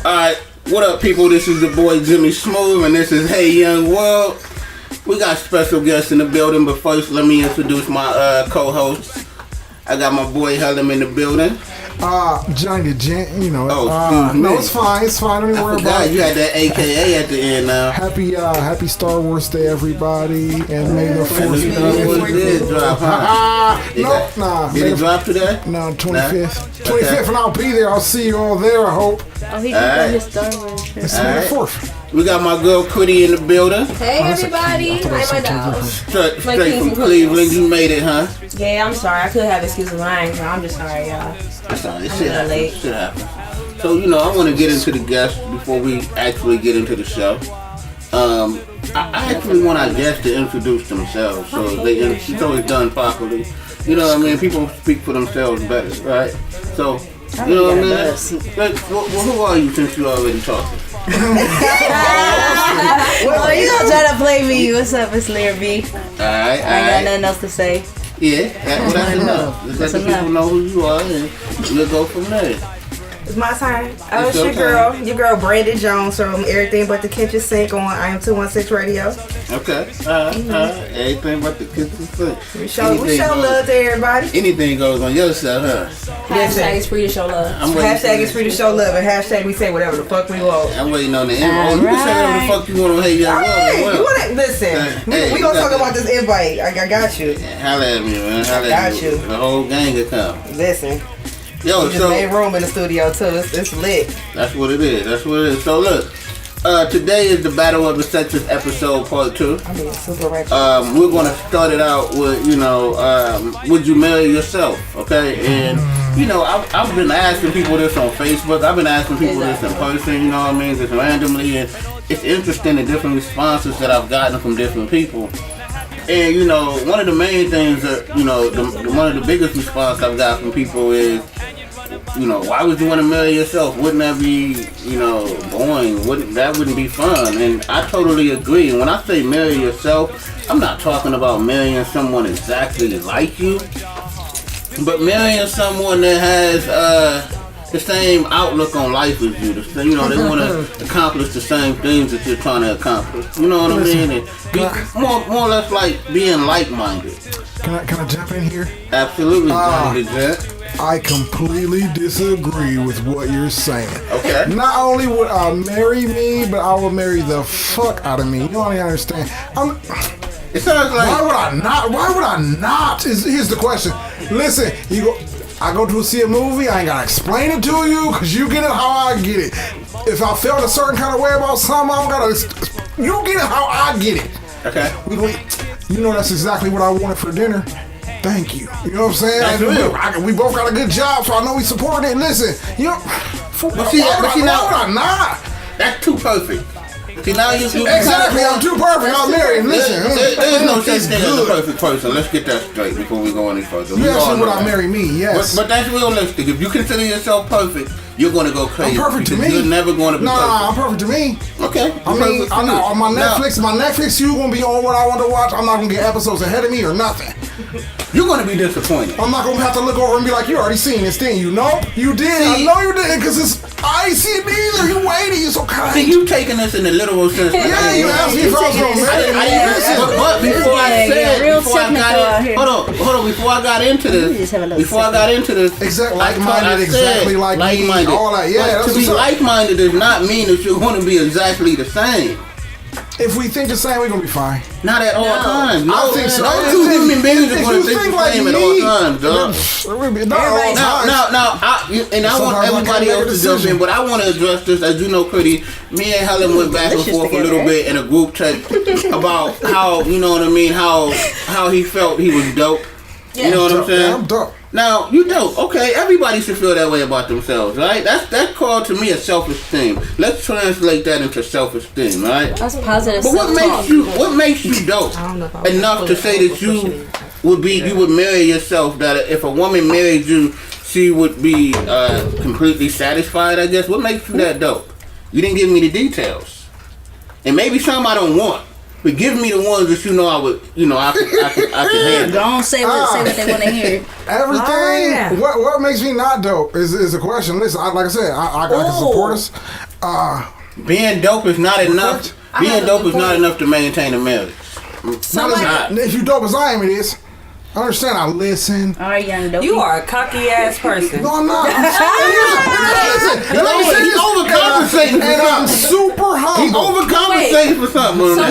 Alright, what up, people? This is the boy Jimmy Smoth, and this is Hey Young World. We got special guests in the building, but first, let me introduce my co-hosts. I got my boy Hullum in the building. Johnny the Gent, you know. No, it's fine. Don't even worry about it. You had that AKA at the end now. Happy Star Wars Day, everybody, and may the Force be with you. Did drop, huh? Did it drop today? No, 25th. 25th, and I'll be there. I'll see you all there, I hope. Oh, he just got his Star Wars. It's May the 4th. We got my girl Quitie in the building. Hey, everybody. Hi, my dog. Straight from Cleveland. You made it, huh? Yeah, I'm sorry. I could have excuses lying. I'm just sorry, y'all. That's all right. Shit happens. So, I want to get into the guests before we actually get into the show. I actually want our guests to introduce themselves. So it's always done properly. You know what I mean? People speak for themselves better, right? So, you know what I mean? Who are you since you already talking? Well, you gonna try to play me. What's up? It's Larry B. Alright. I ain't got nothing else to say. Yeah, that's enough. Let the people know who you are, and we'll go from there. It's my time. It's your girl Brandon Jones from Everything But the Kitchen Sink on I Am 216 Radio. Okay. Everything but the kitchen sink. We show love to everybody. Anything goes on your side, huh? Hashtag is free to show love. Hashtag is free to show love, and hashtag we say whatever the fuck we want. I'm waiting on the invite. You can say whatever the fuck you want on Hey Young World. You want to listen? We gonna talk about this invite. I got you. Holla at me, man. Holla at me. The whole gang will come. Listen. Yo, we just made room in the studio too. It's lit. That's what it is. So look, today is the Battle of the Sexes episode part 2. Super right. We're gonna start it out with would you marry yourself? Okay, and I've been asking people this on Facebook. I've been asking people this in person. You know what I mean? Just randomly, and it's interesting the different responses that I've gotten from different people. And one of the main things that one of the biggest response I've got from people is, why would you want to marry yourself? Wouldn't that be, boring? Wouldn't be fun? And I totally agree. And when I say marry yourself, I'm not talking about marrying someone exactly like you, but marrying someone that has the same outlook on life as you. They want to accomplish the same things that you're trying to accomplish. You know what I mean? And be more or less like being like-minded. Can I jump in here? Absolutely, Johnny the Gent. I completely disagree with what you're saying. Okay. Not only would I marry me, but I will marry the fuck out of me. You don't understand. It sounds like. Why would I not? Here's the question. Listen, I go to see a movie, I ain't gotta explain it to you, cause you get it how I get it. If I felt a certain kind of way about something, I don't gotta. You get it how I get it. Okay. That's exactly what I wanted for dinner. Thank you. You know what I'm saying? That's real. We both got a good job, so I know we supporting it. Listen, why would I not? That's too perfect. See, now you exactly. I'm too perfect. I'm married. Listen, there's no such thing as a perfect person. Let's get that straight before we go any further. You actually would I marry me? Yes. But that's realistic. If you consider yourself perfect, you're going to go crazy. I'm perfect to me. You're never going to be perfect. I'm perfect to me. Okay. I mean, on my Netflix, you going to be on what I want to watch. I'm not going to get episodes ahead of me or nothing. You're going to be disappointed. I'm not going to have to look over and be like, you already seen this thing. Nope, you did. I know you did because I ain't seen it either. You waiting. You're so kind. See, you taking this in the literal sense. Yeah, you asked me if I was going to marry. But before I got into this, exactly like-minded, exactly like me, all that. Yeah, to be like-minded does not mean that you're going to be exactly the same. If we think the same, we're going to be fine. Not at all times. I don't think so. No two human beings are going to think the same at all times, dog. I want everybody else to jump in, but I want to address this. As you know, Quitie, me and Helen went back and forth a little bit in a group text about how, how he felt he was dope. You know what I'm saying? I'm dope. Now, you dope. Okay, everybody should feel that way about themselves, right? That's called to me a self-esteem. Let's translate that into self-esteem, right? That's positive. But what makes you dope enough to say that you would marry yourself? That if a woman married you, she would be completely satisfied, I guess. What makes you that dope? You didn't give me the details, and maybe some I don't want. But give me the ones that you know I would, I could handle. Don't say what they want to hear. Everything. What makes me not dope is the question. Listen, like I said, I can support us. Being dope is not enough. Being dope is not enough to maintain a marriage. If you dope as I am, it is. I understand. I listen. All right, young dope. You are a cocky ass person. No, I'm not. Listen, He's overcompensating for and I'm something. super humble. He's overcompensating for something. I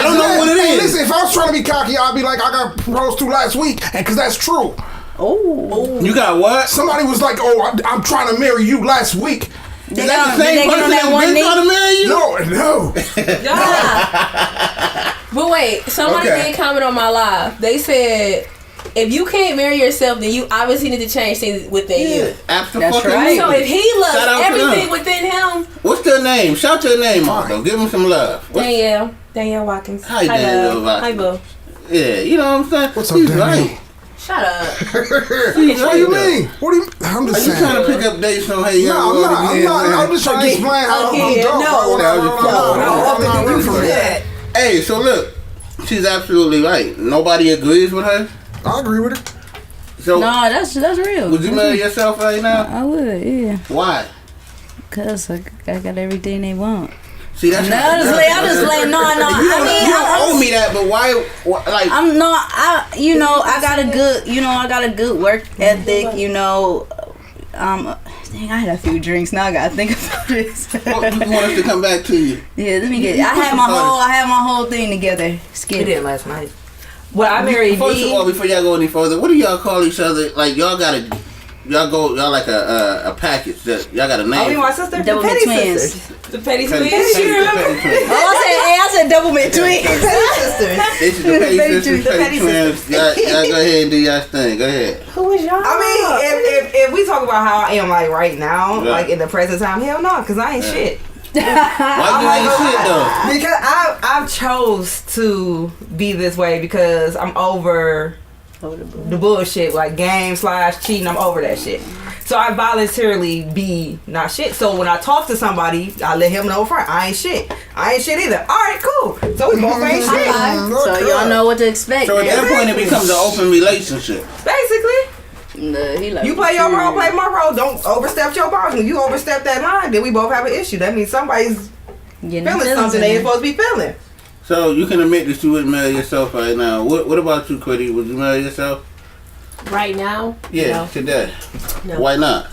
don't know what it is. Listen, if I was trying to be cocky, I'd be like, I got proposed to last week, and because that's true. Oh. You got what? Somebody was like, I'm trying to marry you last week. Is that the same person that's been trying to marry you? No. But wait, somebody did comment on my live. They said, if you can't marry yourself, then you obviously need to change things within you. Absolutely. right. So if he loves Shout out to everything them. within him, What's their name? Shout their name out though. Give them some love. Danielle Watkins. Hi, Danielle Hi, Watkins. boo. Yeah, you know what I'm saying? What's up, He's Danielle? right. Shut up. What do you mean? I'm Are just you saying. trying to pick up dates on hey, No, I'm not. I'm just trying to explain how I'm dope. Hey, so look, she's absolutely right. Nobody agrees with her. I agree with it. So No, that's real. would you marry yourself right now? I would, yeah. Why? Cause I got everything they want. See, that's No, I'm just like, no. You don't owe me that, but why like I'm not. I got a good work ethic. Dang, I had a few drinks. Now I gotta think about this. you want us to come back to you? Yeah, let me get. I had my whole thing together. We Skip. did last night. Well, I married First of D. all, before y'all go any further, what do y'all call each other? Like y'all like a package that y'all got a name. Oh, you my sister? Double The Petty twins. Sisters. The Petty Petty- Twins. Petty- You remember? Petty Twins. I said double mid twins. Petty Sisters. This is the Petty Sisters, The Petty Petty Twins. Y'all go ahead and do y'all thing. Go ahead. Who is y'all? I mean, if we talk about how I am like right now, Yeah. like in the present time, hell no, because I ain't shit. Why you ain't shit though? Because I've chose to be this way because I'm over the bullshit, like game/cheating. I'm over that shit. So I voluntarily be not shit. So when I talk to somebody, I let him know front, I ain't shit. I ain't shit either. All right, cool. So we both ain't shit. So y'all know what to expect. So at man. that point, it becomes an open relationship. Basically, He like, you play your role, play my role. Don't overstep your bounds. When you overstep that line, then we both have an issue. That means somebody's Getting feeling feelings something in they ain't there. supposed to be feeling. So you can admit that you wouldn't marry yourself right now. What about you, Quitie? Would you marry yourself? Right now? Yeah, No. today. No. Why not?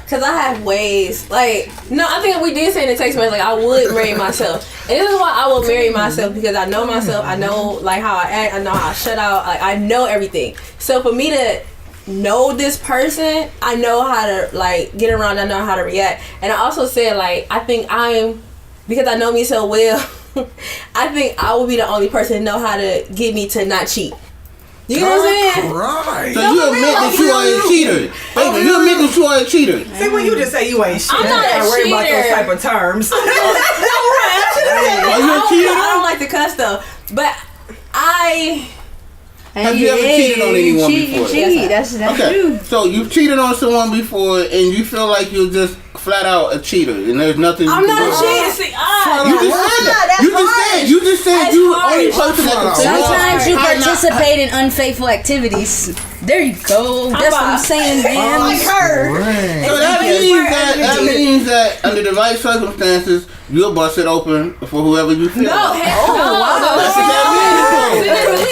Because I have ways. Like, no, I think we did say in the text message, like, I would marry myself. And this is why I will marry myself, because I know myself. I know, like, how I act. I know how I shut out. Like, I know everything. So for me to know this person, I know how to, like, get around. I know how to react. And I also said, like, I think because I know me so well, I think I will be the only person to know how to get me to not cheat. You know what I'm saying? Right. So you admit that you are a cheater. Baby, you admit that you are a cheater. See, when you just say you ain't shit, I'm not you gotta a worry about cheater. those type of terms. Are you a cheater? I don't like to cuss though, but Have you ever cheated on anyone before? Cheat. That's Okay, true. so you've cheated on someone before, and you feel like you're just flat out a cheater, and there's nothing. I'm you can not do. a cheater. See, You just said that. You just said That's you harsh. only person that can. Sometimes you I'm not- participate in unfaithful activities. There you go. That's what I'm saying, man. Like her. Right. So that means that under the right circumstances, you'll bust it open for whoever you feel. No, hell no. That's what that means.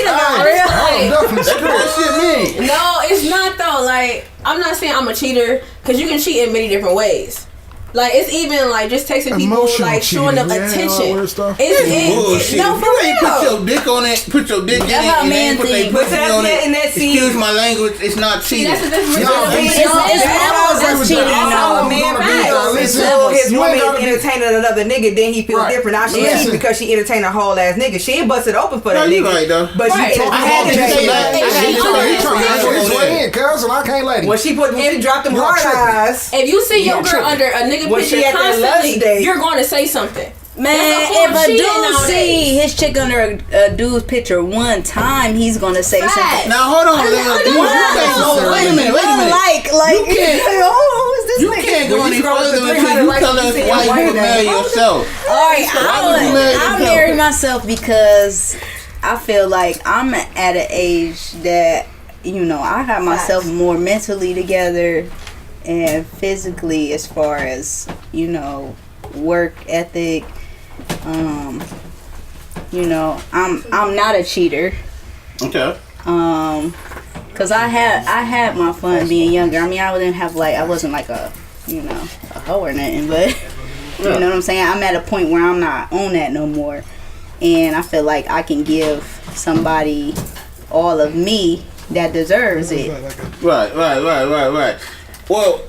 I'm definitely That's what screwed. that shit means. No, it's not though. Like, I'm not saying I'm a cheater, because you can cheat in many different ways. Like, it's even like just texting people, Emotional like showing them cheating, yeah, all that attention. weird stuff. Bullshit. No, for You ain't put real. your dick on it, put your dick in That's it, how and men then put their think. pussy But on that's- and it. that's- Excuse my language, it's not See, cheating. that's the difference. No, between it's levels that's of cheating, cheating. you know. How a man feels. Listen, So his you woman ain't gotta be- entertaining another nigga, then he feels Right. different. Now she Yeah. cheat because she entertained a whole ass nigga. She ain't busted open for that No, you nigga. right, though. But Right. she I had to say that. I had to say He that. trying to answer his way in, cuz, and I can't let him. when she dropped them You're hard tripping. eyes. If you see your You're girl tripping. under a nigga When she picture at that lust constantly, date. you're going to say something. Man, That's a form if of a cheating dude nowadays. see his chick under a dude's picture one time, he's gonna say Facts. something. Now hold on, Lil. You can't go. Wait a minute. Like, You can't- oh, is this You nigga? can't go any scroll further to until 300 you likes, tell you us see why your you would name. marry yourself. All right, would you marry I yourself? marry myself because I feel like I'm at an age that, you know, I have myself more mentally together and physically, as far as, you know, work ethic. You know, I'm not a cheater. Okay. Cause I had my fun being younger. I mean, I wasn't like a, you know, a hoe or nothing, but you know what I'm saying? I'm at a point where I'm not on that no more. And I feel like I can give somebody all of me that deserves it. Right. Well,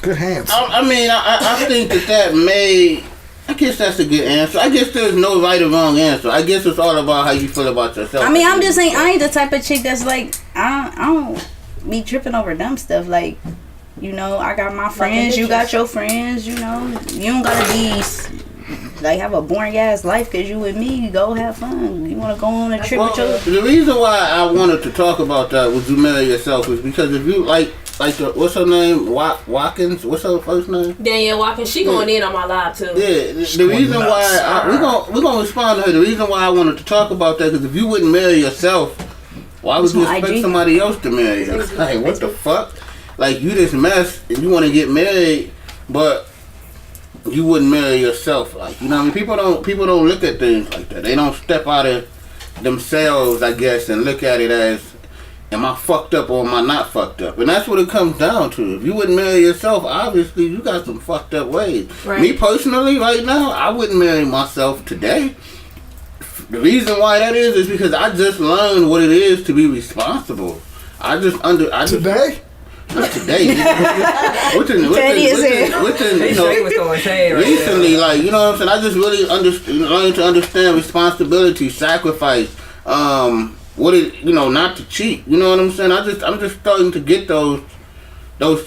Good hands. I mean, I think that may. I guess that's a good answer. I guess there's no right or wrong answer. I guess it's all about how you feel about yourself. I mean, I'm just saying, I ain't the type of chick that's like, I don't be tripping over dumb stuff. Like, you know, I got my friends, you got your friends, you know. You don't gotta be, like, have a boring ass life because you with me. Go have fun. You want to go on a trip with your... The reason why I wanted to talk about that, would you marry yourself, is because if you, like what's her name? Watkins? What's her first name? Danielle Watkins. She going in on my live too. Yeah, the reason why we're gonna respond to her. The reason why I wanted to talk about that, because if you wouldn't marry yourself, why would you expect somebody else to marry you? Like, what the fuck? Like, you this mess and you want to get married, but you wouldn't marry yourself. Like, you know what I mean? People don't look at things like that. They don't step out of themselves, I guess, and look at it as, am I fucked up or am I not fucked up? And that's what it comes down to. If you wouldn't marry yourself, obviously you got some fucked up ways. Right. Me personally, right now, I wouldn't marry myself today. The reason why that is because I just learned what it is to be responsible. Today? Not today. Within He was going shade right recently, there. like, you know what I'm saying? I just really learned to understand responsibility, sacrifice, what it, you know, not to cheat. You know what I'm saying? I'm just starting to get those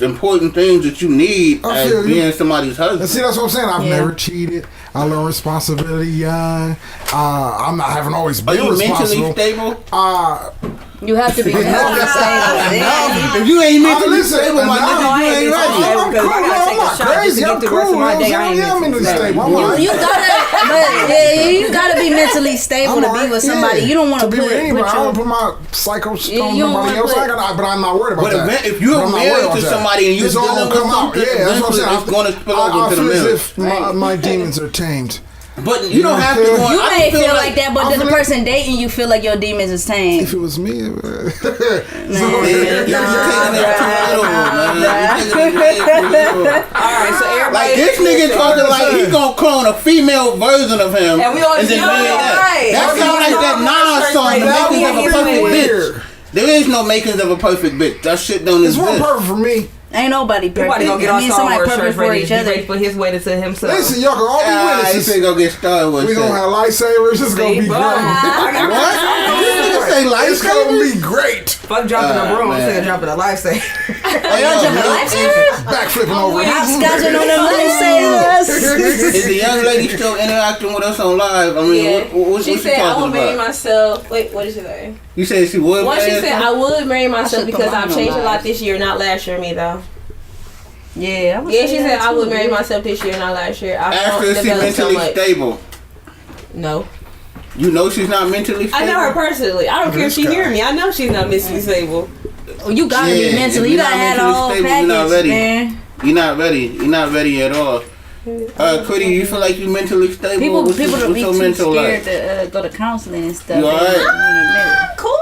important things that you need as being somebody's husband. And see, that's what I'm saying. I've never cheated. I learned responsibility young. I haven't always been responsible. Mentally stable? You have to be mentally stable. If you ain't mentally listen, stable, my nigga, you ain't ready. I'm cool. I'm not crazy. I'm cool. I'm mentally stable. You gotta be mentally stable to be with somebody. You don't want to be with anybody. I don't put my psycho shit on nobody else. But I'm not worried about that. If you're married to somebody and you're it's all gonna come out. Yeah, that's what I'm saying. It's going to spill over I to the feel as marriage. if my demons are tamed. But you don't have to go. You may feel like that, but the person dating you feel like your demons is tamed. If it was me, Alright, so everybody. Like, this nigga talking like he gonna clone a female version of him. And we always then marry that. That sounds like that Nas song, The Makings of a Perfect Bitch. There is no makings of a perfect bitch. That shit don't it's exist. one perfect for me. Ain't nobody perfect. Everybody gonna get I mean, our Star somebody Wars perfect shirts for ready. each Be other. ready for his way to himself. Listen, y'all can all be He witnesses. said go get Star Wars. We gonna have lightsabers. It's gonna be great. What? This nigga say It's gonna lightsaber? be great. Fuck dropping a broom, man. instead of dropping a lifesaver. Backflipping over. Hopscotching on them lightsabers. Is the young lady still interacting with us on live? I mean, Yeah. what She she said I talking would marry about? myself. Wait, what did she say? You said she would Once she marry said herself? I would marry myself should because put mine I've on changed a live. lot this year, not last year. Me though. Yeah, Yeah, she said I would marry myself this year, not last year. I After don't she's develop so mentally much. stable. No, You know she's not mentally stable? I know her personally. I don't care if she hear me. I know she's not mentally stable. You gotta be Yeah, mentally. if You you're gotta not have the mentally whole stable, you're not package, ready. man. You're not ready. You're not ready at all. Quitie, you feel like you mentally stable? People What's don't be your too mental scared like? to go to counseling and stuff. You alright? They don't admit it. Cool.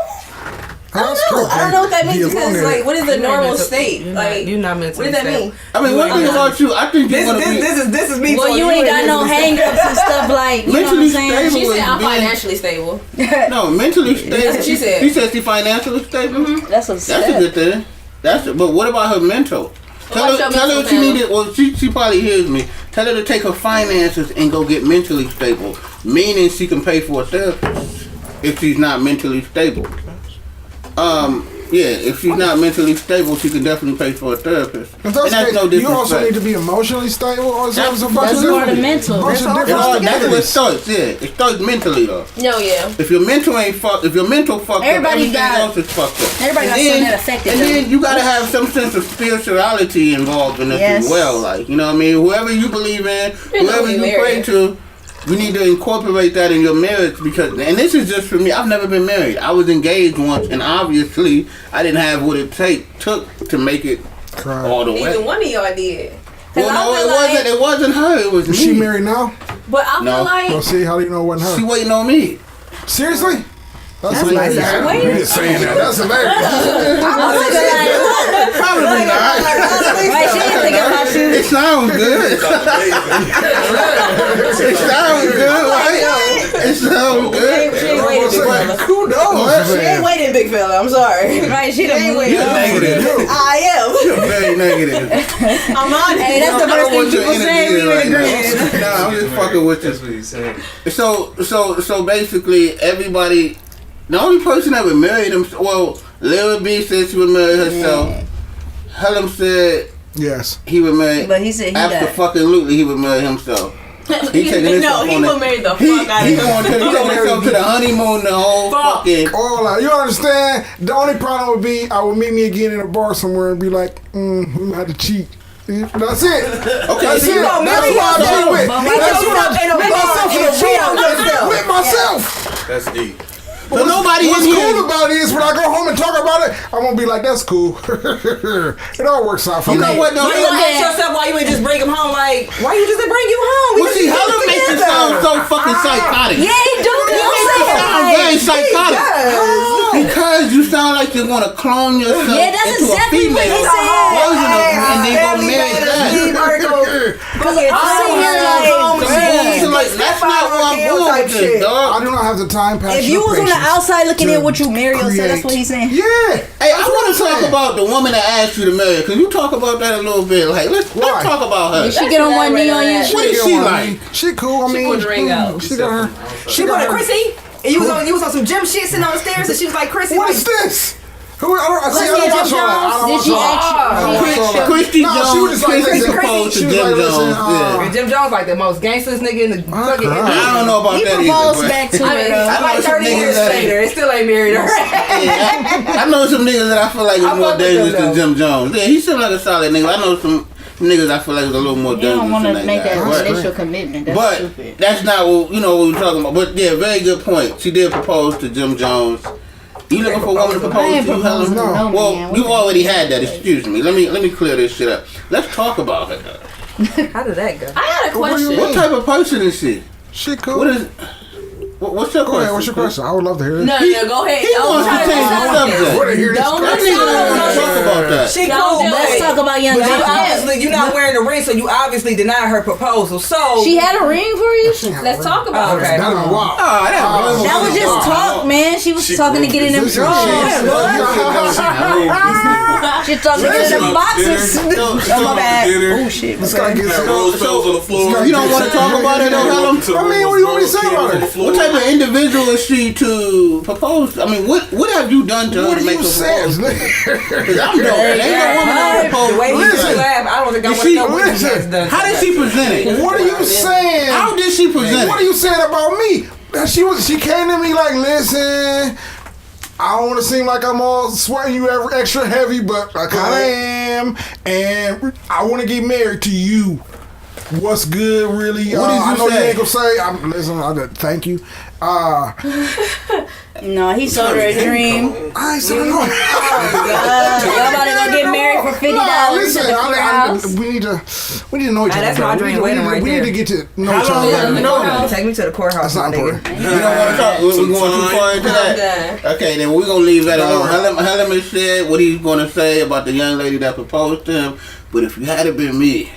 I don't know what that means because like, what is the normal state? Like, You're not what mentally does that stable. mean? I mean, one thing about you, I think you're gonna be This is me. Well, you ain't got no hang-ups and stuff like, you know what I'm mentally saying? stable. She said I'm being- financially stable. No, mentally stable. That's what she said. She said she's financially stable. That's a That's step. a good thing. But what about her mental? Tell what's her your mental what she now? needed. Well, she probably hears me. Tell her to take her finances and go get mentally stable, meaning she can pay for a therapist if she's not mentally stable. if she's not mentally stable, she can definitely pay for a therapist. And that's no disrespect. You also need to be emotionally stable, or something. That's part of mental. That's what it starts. Yeah, it starts mentally though. No, yeah. If your mental ain't fucked, if your mental fucked up, everything else is fucked up. Everybody got something that affected them. them. And then you gotta have some sense of spirituality involved in this as well. Like, you know what I mean? Whoever you believe in, whoever you pray to, you need to incorporate that in your marriage because, and this is just for me, I've never been married. I was engaged once, and obviously I didn't have what it took to make it all the way. Either one of y'all did. Well, no, it wasn't her. It was me. Is she married now? But I feel like. Well, see, how do you know it wasn't her? She waiting on me. Seriously? That's nice. You just saying that. That's hilarious. Probably not. Right, she didn't think about you. It sounds good. It sounds good, right? It sounds good. She ain't waiting, big fella. Who knows? She ain't waiting, big fella. I'm sorry. Right, she done moved. You're negative. I am. You're very negative. I'm on it. Hey, that's the first thing people say. We would agree. Nah, I'm just fucking with you. That's what he's saying. So basically, everybody. The only person that would marry them, well, Lil B said she would marry herself. Hullum said yes, he would marry. But he said he absolutely he would marry himself. He taking himself he would marry the fuck out of He taking himself to the honeymoon, the whole fucking. You understand? The only problem would be I would meet me again in a bar somewhere and be like, we might have to cheat. That's it. Okay, that's it. That's what I do with. That's with myself. That's deep. So nobody What's in cool here. about it is when I go home and talk about it, I'm gonna be like, "That's cool." It all works out for me. You know what? You gonna ask yourself why you ain't just bring him home? Like, why you just didn't bring you home? Well, see, Hullum makes it sound so fucking psychotic. Yeah, he do. You make it sound very psychotic. Because you sound like you're gonna clone yourself that's into exactly a what female he said. version of you, and then go marry that. Because you're That's not where I'm going with this, dog. I do not have the time. if you was on the outside looking in, would you marry yourself? That's what he's saying. Yeah. Hey, I want to talk about the woman that asked you to marry. Can you talk about that a little bit? Like, let's talk about her. Did she get on one knee on you? What is she like? She cool. I mean, pulled the ring out. She got her. She put a Chrissy. And you was on some gym shit sitting on the stairs, and she was like, "Chrissy, What is this? Who? I don't watch all Did she that. Christy No, she was Jones. just like, Christy listen, proposed to she was Jim like, listen, Jones. Yeah. And Jim Jones like the most gangsters nigga in the fucking. crying. I don't know about He that proposed either. back to her I though. know Like some 30 niggas years that later, it still ain't married her. I know some niggas that I feel like is I more fuck with dangerous them, than Jim Jones. Yeah, he seems like a solid nigga. I know some niggas I feel like is a little more You dangerous don't want than to make that guy. initial commitment. That's But stupid. that's not what what we're talking about. But yeah, very good point. She did propose to Jim Jones. You looking for a woman to propose to you, proposing Helen? to no Well, man. you already had that. Excuse me. Let me clear this shit up. Let's talk about her. How did that go? I got a question. What type of person is she? She cool. What is? What's your Go question? ahead. What's your question? I would love to hear it. No, go ahead. He wants to change the subject. Want to hear this Don't question? I need to talk about that. She Don't cool, do but Let's talk about young you lady. obviously you're not wearing the ring, so you obviously denied her proposal. So She had a ring for you? Let's talk about Okay. her. That was wild. That was just talk, man. She was talking to get in them Listen, drawers. she- She's talking to get in them boxes. Oh, my bad. Oh, shit. This guy gets Rose petals on the floor. You don't want to talk about it, though, Helen? I mean, what do you want me to say about her? What type of individual is she to propose? I mean, what have you done to her What to do make you her say? propose? 'Cause I'm dope. Ain't no woman that the propose. way he Listen. just laughed, I don't think I Did want to she- know what he listen. has done. How did she present it? What are you saying? How did she present What are it? you saying about me? She came to me like, listen, I don't want to seem like I'm all sweating you extra heavy, but I kind of am, and I want to get married to you. What's good, really? What did you I know say? you ain't gonna say. Listen, thank you. No, he sold her a dream. I ain't saying no. Y'all about to go get married for $50 Nah, listen, at the courthouse. we need to know each other. That's my dream waiting right We there. need to get to know each How long other. you know that? Take me to the courthouse, That's not my nigga. important. You don't want to talk. We're going too far into that. Okay, then we're gonna leave that alone. Helen has said what he's gonna say about the young lady that proposed to him. But if you had it been me,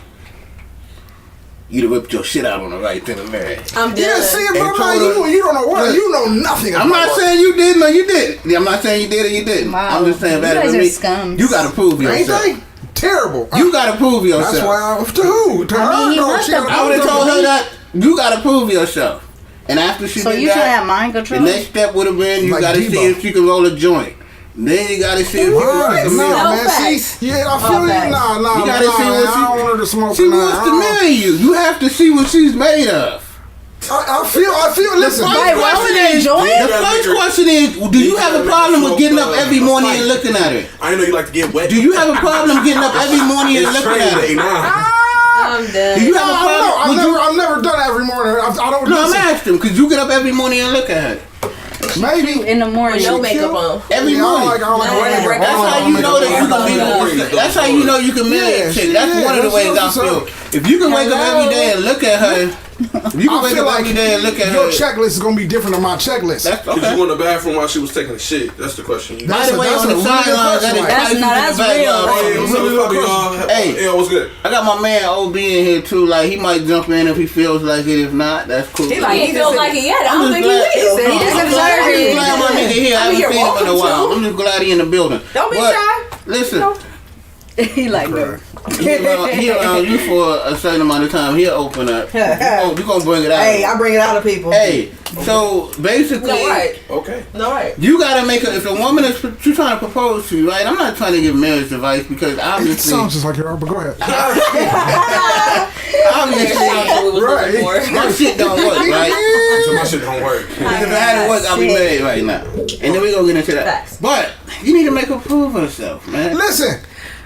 you'd have ripped your shit out on the right to the marriage. I'm Yeah, done. see, but And I'm told not her- you don't know what. You know nothing about I'm not what. saying you didn't or you didn't. I'm not saying you did or you didn't. Wow. I'm just saying You better guys than are me. scums. You gotta prove Ain't yourself. they? Terrible. You gotta prove yourself. That's why to who? To her? he No, wants she to gotta I would have prove told her herself. that you gotta prove yourself. And after she So did you should that, have mind the control. next step would have been you Like gotta Debo. see if she can roll a joint. Then you gotta see if you Right, can no, marry. man. facts. See, yeah, I feel you. Nah, You gotta see man. what I don't want her to smoke. She wants to marry you. You have to see what she's made of. I feel. Listen, Right, why would they enjoy it? The first question is, do you have a problem with getting up every morning and looking at her? I know you like to get wet. Do you have a problem getting up every morning and It's looking at training day her? now. I'm done. Do you have a problem? I've never done it every morning. I don't. No, I'm listen, asking because you get up every morning and look at her. maybe. In the morning. With no makeup on. Every Yeah, morning. I don't like No, wearing That's how you know that you can be. Yeah. That's how you know you can marry a chick. That's one of the ways I feel. If you can wake up every day and look at her, if you can I wake feel up like every day and look at your her, checklist is gonna be different than my checklist. that's Did okay. you go in the bathroom while she was taking a shit? That's the question. By That's the a- way, that's on a the really good sideline, that is question. Tyson in That's the back. real. Hey, what's up, Bobby, y'all? Hey. Yeah, what's good? I got my man OB in here too. Like he might jump in if he feels like it. If not, that's cool. He He like, ain't feel like it yet. I don't think he glad- is. He just I'm observed it. glad my nigga here. I I mean, haven't you're seen him in a welcome while. to. I'm just glad he in the building. Don't be But, shy. Listen, He like, no. he around you for a certain amount of time. He'll open up. You gonna bring it out. Hey, I bring it out of people. Hey, so basically, No, right. Okay. No, right. you gotta make a. If a woman is she's trying to propose to you, right? I'm not trying to give marriage advice because It obviously, sounds just like your but go ahead. obviously, Right. my shit don't work, right? So my shit don't work. Because if I had to work, I'll be married right now. And then we gonna get into that. Facts. But you need to make her prove herself, man. Listen,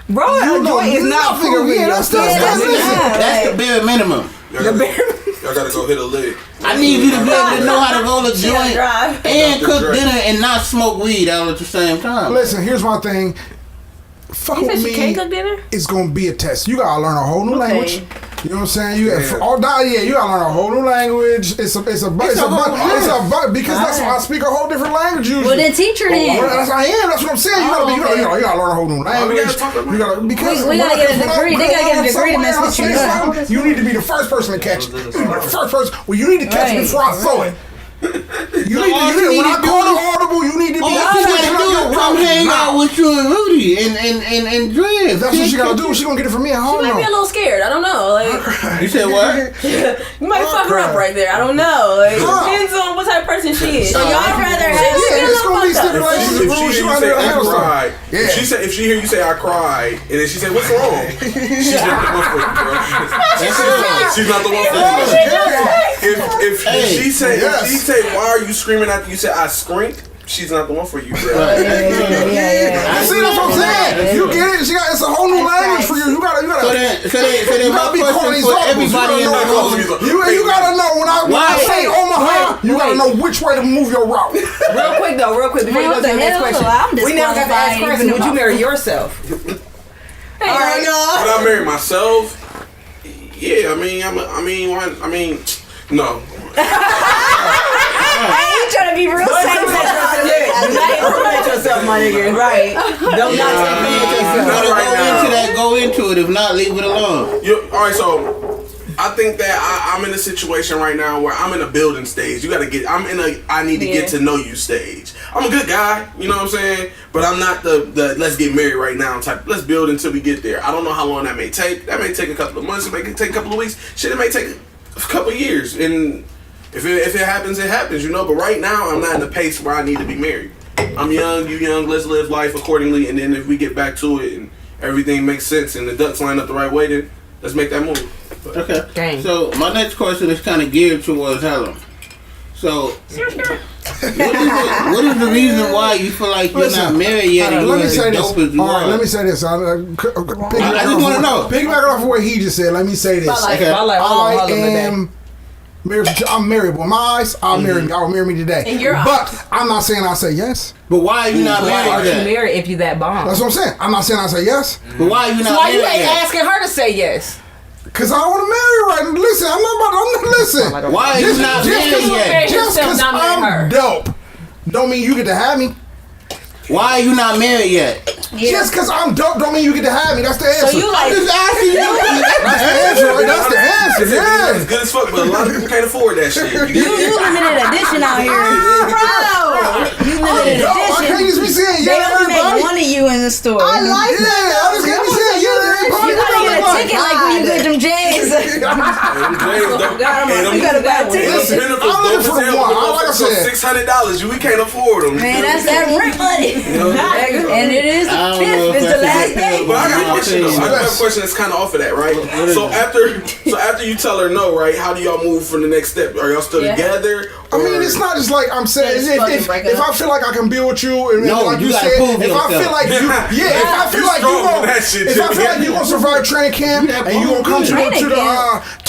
Bro, you know joy is not nothing for of me. me. That's That's the bare minimum. Y'all gotta go hit a lick. I need you to be able to know how to roll a joint drive. and Dr. cook Dre. dinner and not smoke weed all at the same time. Listen, here's my thing. Fuck You said with she can't me. cook dinner? It's gonna be a test. You gotta learn a whole new language. You know what I'm saying? You Yeah. all that, yeah. You gotta learn a whole new language. Because that's why I speak a whole different language usually. Well, then teach her then. Well, that's what I'm saying. You gotta learn a whole new language. You gotta because We gotta get a degree. They gotta get a degree to mess with you. Something, you need to be the first person to catch it. You need to be the first person. Well, you need to catch it Right. before I throw it. You need all to. you need When I to do call is- the audible, you need to be. All switching she up gotta do your is come route. hang Nah. out with you and Rudy and Dre. If that's what she gotta do, she gonna get it from me. I She don't might be a know. little scared. I don't know. Like You said what? you might fuck her up right there. I don't know. Like, depends on what type of person she is. So y'all rather have Yeah, it's gonna be fucked up. stipulations and If rules. she She hear might you say not I handle stuff. cried, Yeah. if she hear you say I cried, and then she say what's wrong, she's not the one for you, bro. She's not the one for you. If she say why are you screaming after you say I screamed, she's not the one for you, bro. See, that's what I'm saying. You get it? It's a whole new language for you. You gotta. So then You my gotta be question calling for these everybody in the room. You gotta know when I say Omaha, you gotta wait. know which way to move your route. Real quick before you Man, go what to the the next hell? question. I'm We never got to ask disqualified question. even Would you if marry yourself? Hey, All right, Would y'all. I marry myself? Yeah, no. I ain't trying to be real safe. Incriminate yourself, my nigga. Right. Don't not incriminate yourself. Not right now. Go into it. If not, leave it alone. All right, so I think that I'm in a situation right now where I'm in a building stage. I'm in a I need to get to know you stage. I'm a good guy, you know what I'm saying? But I'm not the let's get married right now type. Let's build until we get there. I don't know how long that may take. That may take a couple of months. It may take a couple of weeks. Shit, it may take a couple of years. And if it happens, it happens, you know. But right now, I'm not in the pace where I need to be married. I'm young, you young. Let's live life accordingly. And then if we get back to it and everything makes sense and the ducks line up the right way, then let's make that move. But Okay. Dang. So my next question is kind of geared towards Helen. So, what is the reason why you feel like you're not married yet and Let you're me as say this. dope as you All right, are? let me say this. I just want to know. Piggyback off of what he just said. Let me say this. Okay. I am married. I'm married. With my eyes, I'll marry me. I'll marry me today. In your but eyes. I'm not saying I'll say yes. But why are you not Why are married you yet? married if you that bomb? That's what I'm saying. I'm not saying I'll say yes. But why are you not Why you married ain't yet? asking her to say yes? Cause I want to marry right. Listen, I'm not. Listen. Why are you not married yet? Just Yourself, because not marry her. I'm dope, don't mean you get to have me. Why are you not married yet? Just because I'm dope, don't mean you get to have me. That's the answer. So you I'm like just asking you. That's the answer. Right? That's the answer. It's Yeah. good as fuck, but a lot of people can't afford that shit. You limited edition out here. You limited Yo, I can't just be saying They yeah to only make everybody. one of you in the store. Yeah, I just can't be saying yeah to everybody. You gotta get a ticket like when you get them J's. You gotta buy a ticket. Listen, I'm looking for the one. Like I for $600. We can't afford them. Man, that's that rent money. And it is the 5th. It's the last day. But I got a question though. I got a question that's kind of off of that, right? So after you tell her no, right? How do y'all move from the next step? Are y'all still together? I mean, it's not just like I'm saying. If I feel like I can be with you, and like you said, if I feel like you, if I feel like you gonna survive training camp and you gonna come to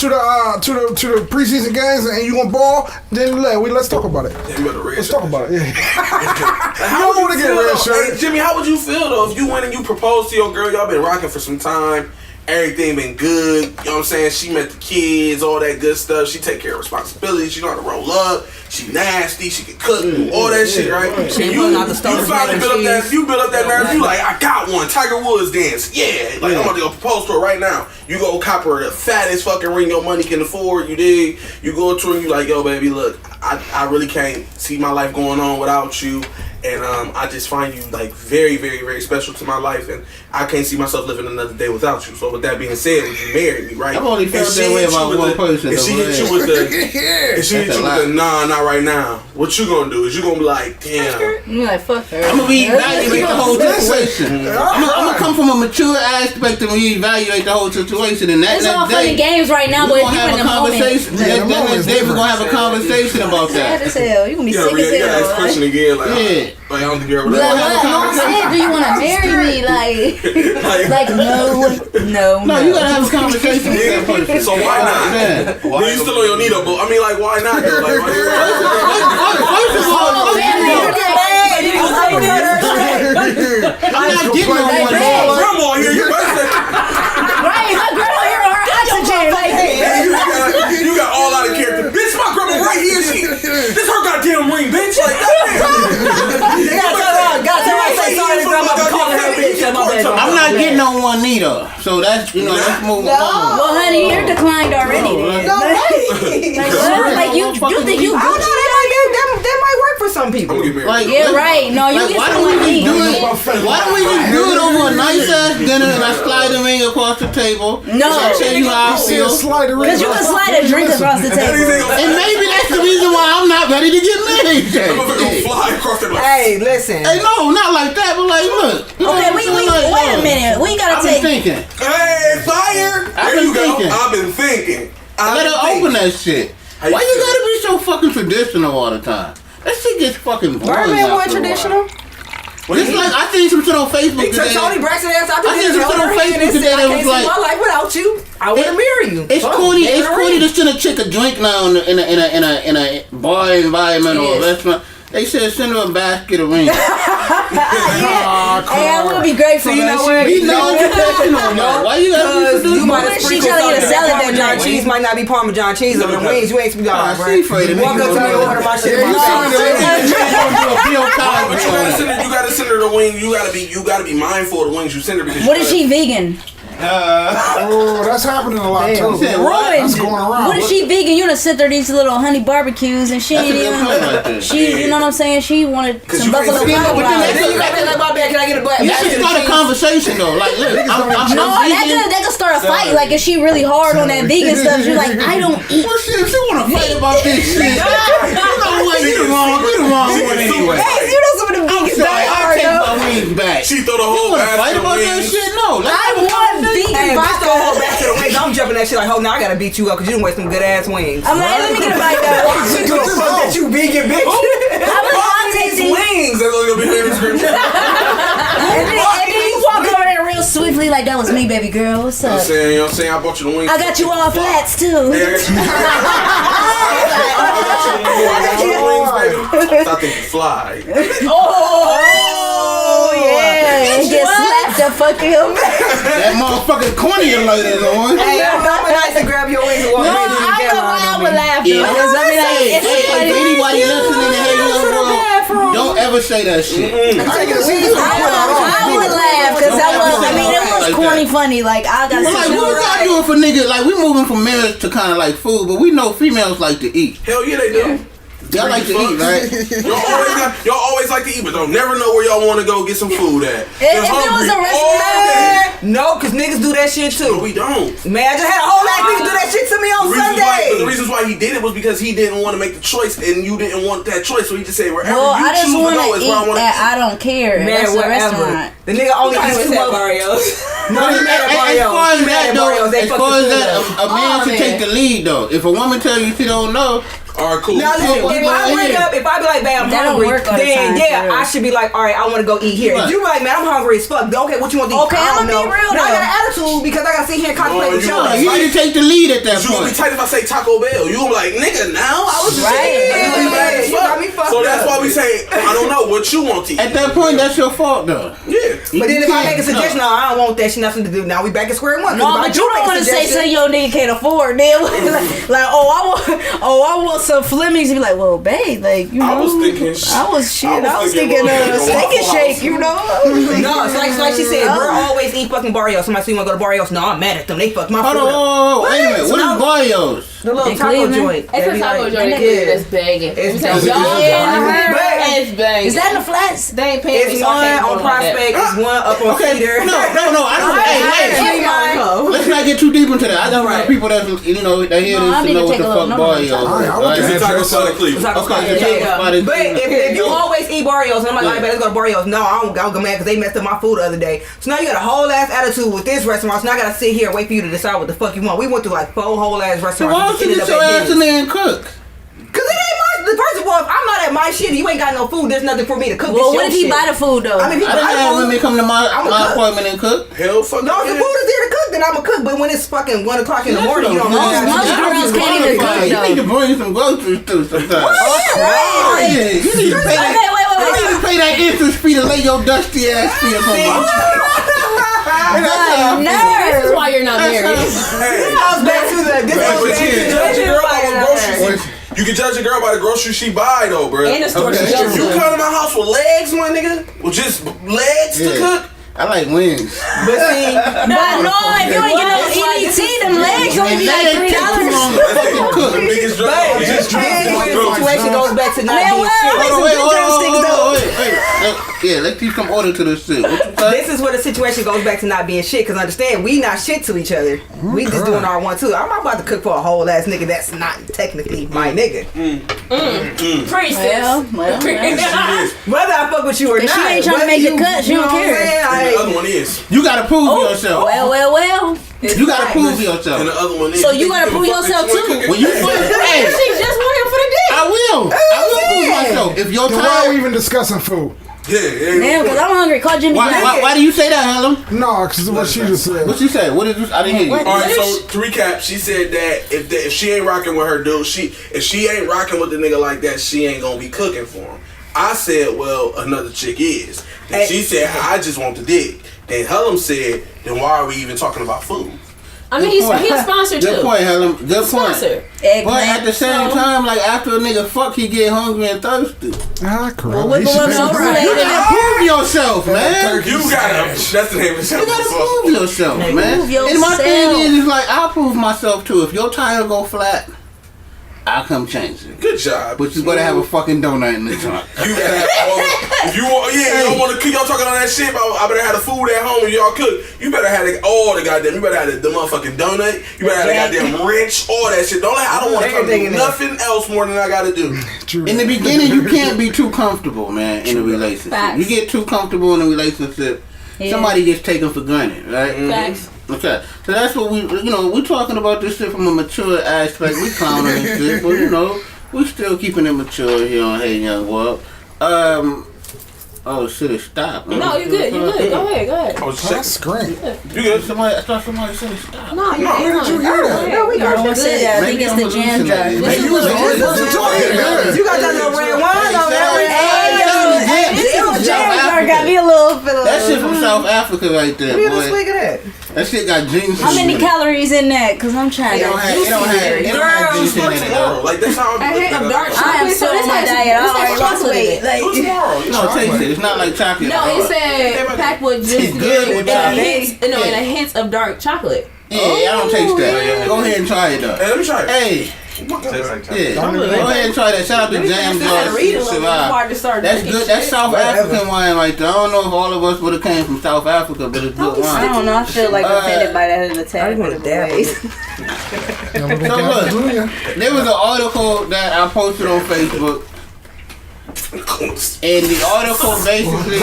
the preseason games and you gonna ball, then let's talk about it. Let's talk about it. Yeah. How would you get a red shirt? Hey, Jimmy, how would you feel though if you went and you proposed to your girl? Y'all been rocking for some time. Everything been good. You know what I'm saying? She met the kids, all that good stuff. She take care of responsibilities. She know how to roll up. She nasty. She can cook. All that shit, right? You build up that nerve. You like, I got one. Tiger Woods dance. Yeah. Like, I'm about to go propose to her right now. You go cop her the fattest fucking ring your money can afford. You dig? You go to her and you like, yo, baby, look, I really can't see my life going on without you. And I just find you like very, very, very special to my life, and I can't see myself living another day without you. So with that being said, would you marry me, right? I've only felt that way about one person. If she hit you with the nah, not right now. What you gonna do? Is you gonna be like, damn? You like fuck her? I'm gonna reevaluate the whole situation. I'm gonna come from a mature aspect and reevaluate the whole situation. And it's all fun and games right now, but if you in the moment, next day we're gonna have a conversation about that. Sad as hell. You gonna be sick as hell. You gotta ask the question again, like, I don't think you're ever. Like, what? Do you want to marry me? Like no. No, you gotta have a conversation with that person. So why not? Well, you still on your need up, but I mean, like, why not? Though? Like, first of all, I'm not getting no one. Grandma here, you right? My grandma here on her oxygen. Like, you got all out of character. Bitch, my grandma right here. This her goddamn ring, bitch. Like I'm not getting on one neither. So that's let's move on. Well, honey, you're declined already. Like you think you? I don't know. That might work for some people. Yeah, right. No, you get someone me. Why don't we just do it over a nice ass dinner and I slide the ring across the table? No, I'll tell you how I feel. Because you can slide a drink across the table. And maybe that's the reason why I'm not ready to get married. Fly across the Hey, listen. Hey, no, not like that, but like, look. Okay, wait a minute. We gotta take. I've been thinking. Hey, fire! There you go. I've been thinking. Let her open that shit. Why you gotta be so fucking traditional all the time? That shit gets fucking boring. Birdman wasn't traditional. Well, it's like I seen some shit on Facebook today. Tony Braxton ass out the I seen some shit on Facebook today that was like, my life without you, I wouldn't marry you. It's corny. It's corny to send a chick a drink now in a bar environment or a restaurant. They said send her a basket of rings. Hey, I would be grateful. You know what? Be non-traditional, man. Why you gotta be you might have sprinkled something. Parmesan cheese might not be Parmesan cheese on the wings. You ain't be like, right? Walk up to me and order my shit. You gotta send her the wing. You gotta be mindful of the wings you send her because. What is she vegan? That's happening a lot too. That's going around. What if she vegan? You done sent her these little honey barbecues and she ain't even. You know what I'm saying? She wanted some buffalo wild rice. Then you got that like my bad. Can I get a butt? You should start a conversation though. Like, look, that could start a fight. Like, if she really hard on that vegan stuff, she's like, I don't eat. Well, shit, if she wanna fight about this shit, you know what? You the wrong one anyway. Hey, you know some of them vegans die hard though. My wings back. She throw the whole basket of wings. Shit, no. I want vegan vodka. I'm jumping that shit like, oh, now I gotta beat you up because you didn't waste some good ass wings. I'm like, let me get a bite though. She gonna fuck that you vegan bitch. I'll take these wings. That's all gonna be here in scripture. And then you walk over there real swiftly like, that was me, baby girl. What's up? You know what I'm saying? I bought you the wings. I got you all flats too. Hey, I got you the wings, baby. I think you fly. Oh yeah, get slapped the fuck up. That motherfucking corny alert is on. Hey, I'm nice to grab your wings and walk No, I know why I would laugh though. Because I mean, like, anybody listening to Hey, don't ever say that shit. I would laugh because it was corny funny. Like, I got to like, what we got doing for niggas? Like, we moving from marriage to kind of like food, but we know females like to eat. Hell yeah, they do. Y'all like to eat, right? Y'all always like to eat, but don't never know where y'all want to go get some food at. If it was a restaurant, No, because niggas do that shit too. No, we don't. Man, I just had a whole ass nigga do that shit to me on Sunday. The reasons why he did it was because he didn't want to make the choice, and you didn't want that choice, so he just said wherever well, you I just choose to want go to is eat where I want to at I don't care. Man, That's a whatever. restaurant. The nigga only eats two Barrios. No, he mad at As Barrios. far as He mad that at though, Barrios. They as fucked far the as food that, up. a man should take the lead though. If a woman tell you she don't know, All right, cool. Now listen, if I wake up, if I be like, babe, I'm That don't hungry, work all the then time, yeah, for real. I should be like, all right, I want to go eat here. Right. If you be like, man, I'm hungry as fuck. Okay, what you want to eat? Okay, I don't I'ma know. be real Now I though. got an attitude because I gotta sit here and contemplate with you y'all. right. you need to take the lead at that You gonna be point. tight if I say Taco Bell. You gonna be like, nigga, now I was just Right. You got me fucked So that's up. why we say, I don't know what you want to eat. At that point, that's your fault though. Yeah. But then if I make a No. suggestion, no, I don't want that shit, nothing to do. Now we back at square one. No, but you don't want to say something your nigga can't afford. Then like, I want some Flemings. You be like, well, babe, like you know, I was thinking thinking steak and shake. You know. No, it's like she said, we're always eat fucking Barrios. Somebody say you want to go to Barrios? No, I'm mad at them. They fucked my Hold food on, up. whoa, wait a minute. What is Barrios? The little In taco Cleveland? joint. It's a taco joint that's begging. It's It's begging. Is that in the flats? They ain't paying me, It's so I one can't go on like that. Prospect. It's one up on Okay, Cedar. no. I don't. Hey, let's not get too deep into that. I just want people that that hear No, I this to need know to what take the a fuck look. Barrios is. I want right? to Taco Sun in Cleveland. Taco Okay, Sun, the taco spot is- But if you always eat Barrios, and I'm like, Yeah. all right, let's go to Barrios. No, I don't go mad because they messed up my food the other day. So now you got a whole ass attitude with this restaurant. So now I gotta sit here and wait for you to decide what the fuck you want. We went through like 4 whole ass So restaurants. why don't you get your ass in there and cook? Cause it ain't my. First of all, if I'm not at my shit, you ain't got no food. There's nothing for me to cook. Well, This what your if he shit. buy the food though? I mean, if he I buy didn't the have food. women come to I'ma my cook. apartment and cook. Hell fuck No, if the food is there to cook, then I'ma cook. But when it's fucking 1 o'clock in the morning, you don't know. Most girls can't even cook, You need to bring some groceries too sometimes. Oh, yeah. You need to pay that. You need to pay that entrance fee to lay your dusty ass feet up on my. This is why you're not married. Hey. Goes back to the. This But goes you back can judge a girl by the to groceries. You can judge a girl by the groceries she buy though, bro. And the store she Okay. goes If you to. come to my house with legs, my nigga, with just legs to Yeah. cook, I like wings. But see, But no, if you ain't get no EBT, them legs only be like $3. the biggest drug. but Just the situation goes back to not Man, being well, shit. Some good drumsticks, though. Yeah, let's keep some order to this shit. What you say? This is where the situation goes back to not being shit. Cause understand, we not shit to each other. We just doing our one too. I'm not about to cook for a whole ass nigga that's not technically my nigga. Priestess. Well. Whether I fuck with you or If not, she ain't tryna whether make the you- cut, she you don't know what I'm care. saying? And the Like, other one is. You gotta prove yourself. Well. You gotta prove And yourself. the other one is. So you gotta prove yourself too. When you hey, She just went here for the dick. I will prove myself. If you're Then why are we tired, even discussing food? Yeah, Damn, because I'm hungry. Call Jimmy. why do you say that, Hullum? No, because what she just said. What you say? What did you? I didn't hear you. All right, so to recap, she said that if she ain't rocking with her dude, if she ain't rocking with the nigga like that, she ain't gonna be cooking for him. I said, well, another chick is. Then she said, I just want the dick. Then Hullum said, then why are we even talking about food? I mean, he's a sponsor Good too. point, Hullum. Good point. Sponsor. But at the same time, like after a nigga fuck, he get hungry and thirsty. Ah, correct. whip He should him up make so it right. right. You gotta prove yourself, man. You gotta. That's the name of the show. You gotta prove yourself, man. Prove And my thing yourself. is like I'll prove myself too. If your tire go flat, I'll come change it. Good job. But you better have a fucking donut in the trunk. You gotta have all the, if you want, you don't want to cook. Y'all talking on that shit about I better have the food at home and y'all cook. You better have all the goddamn. You better have the motherfucking donut. You better have the goddamn ranch. All that shit. I don't want to come do nothing else more than I gotta do. True. In the beginning, you can't be too comfortable, man, in a relationship. Facts. You get too comfortable in a relationship, somebody gets taken for granted, right? Facts. Okay, so that's what we're talking about this shit from a mature aspect. We clowning and shit, but we still keeping it mature here on Hey Young World. Oh shit, it stopped. No, you good. You good. Go ahead. I was That's checking. great. You good? I thought somebody said it stopped. No, you Where did you hear that? No, we got I said that. I think Maybe it's I'm the jam hallucinating. drive. Maybe You was the only person talking. Yeah. You got that little red wine on there. Got me a little feeling. That shit from South Africa right there, Give us a boy. swig of that. That shit got jeans. How many calories in that? Because I'm trying It don't have Girl, jeans in start it tomorrow. though. Like that's how I hate I'm a dark I am chocolate. so on my this diet. I has already lost chocolate in weight. it. Like, Do it tomorrow. You No, know, taste it. It's not like chocolate. No, it said packed with It's juice good with and chocolate. and a hint of dark chocolate. Yeah, I don't taste that. Go ahead and try it though. Hey, let me try it. Hey, Yeah, go ahead and try that. Shout out to James Survive. That's good. That's South African wine right there. I don't know if all of us would have came from South Africa, but it's good wine. I don't know. I feel like offended by that in a tad bit of ways. So look, there was an article that I posted on Facebook, and the article basically.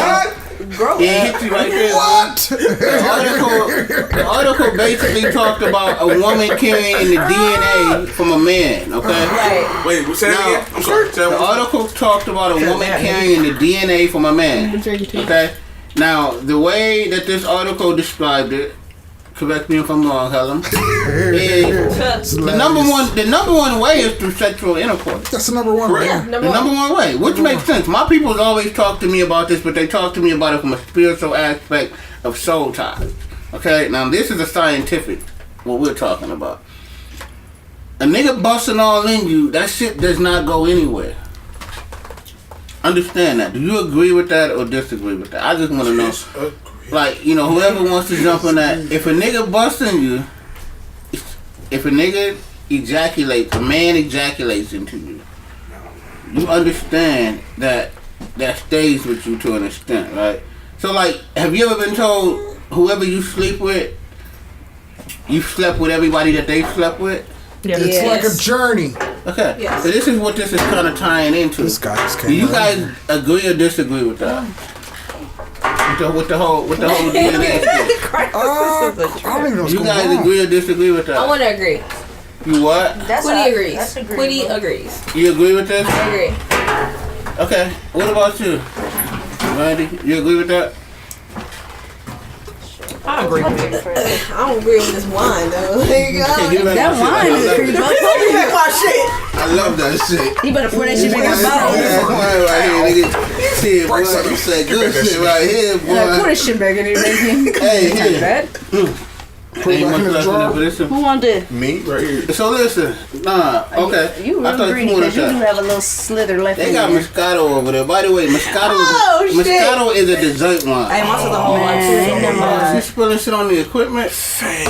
Yeah, hit you right there. What? The article basically talked about a woman carrying the DNA from a man, okay? Right. Wait, say that again? I'm sorry. The article talked about a woman carrying the DNA from a man, okay? Now, the way that this article described it, correct me if I'm wrong, Hullum, is the number one way is through sexual intercourse. That's the number one. Yeah, The number one way, which makes sense. My people always talk to me about this, but they talk to me about it from a spiritual aspect of soul ties. Okay, now this is a scientific, what we're talking about. A nigga busting all in you, that shit does not go anywhere. Understand that. Do you agree with that or disagree with that? I just want to know. Like, you know, whoever wants to jump on that, if a nigga busting you, if a nigga ejaculates, a man ejaculates into you, you understand that stays with you to an extent, right? So, like, have you ever been told whoever you sleep with, you slept with everybody that they slept with? Yeah, It's like a journey. Okay, Yes. so this is what this is kind of tying into. This guy just came Do you out. guys agree or disagree with that? With the whole DNA thing. I don't even know what's You going guys on. agree or disagree with that? I want to agree. You what? Quitty agrees. Quitty agrees. You agree with this? I agree. Okay. What about you, Randy? You agree with that? I agree with it. I don't agree with this wine though. There you Okay, go. give me back That my wine shit. is pretty Give me back my shit. I love that shit. You better pour that shit back in the That's bottle. wine right here, nigga. Shit, boy. You said good shit right here, Pour boy. this shit back in there, baby. Hey, Not here. bad. Ain't much in the left in jar. there, but it's Who wanted it? Me right here. so listen, okay. You I real thought greedy you wanted because you do that. have a little slither left They in got there. Moscato over there. By the way, Moscato Oh, shit. Moscato is a dessert wine. Hey, my sister whole life Man, too. ain't never Oh, mind. she spilling shit on the equipment.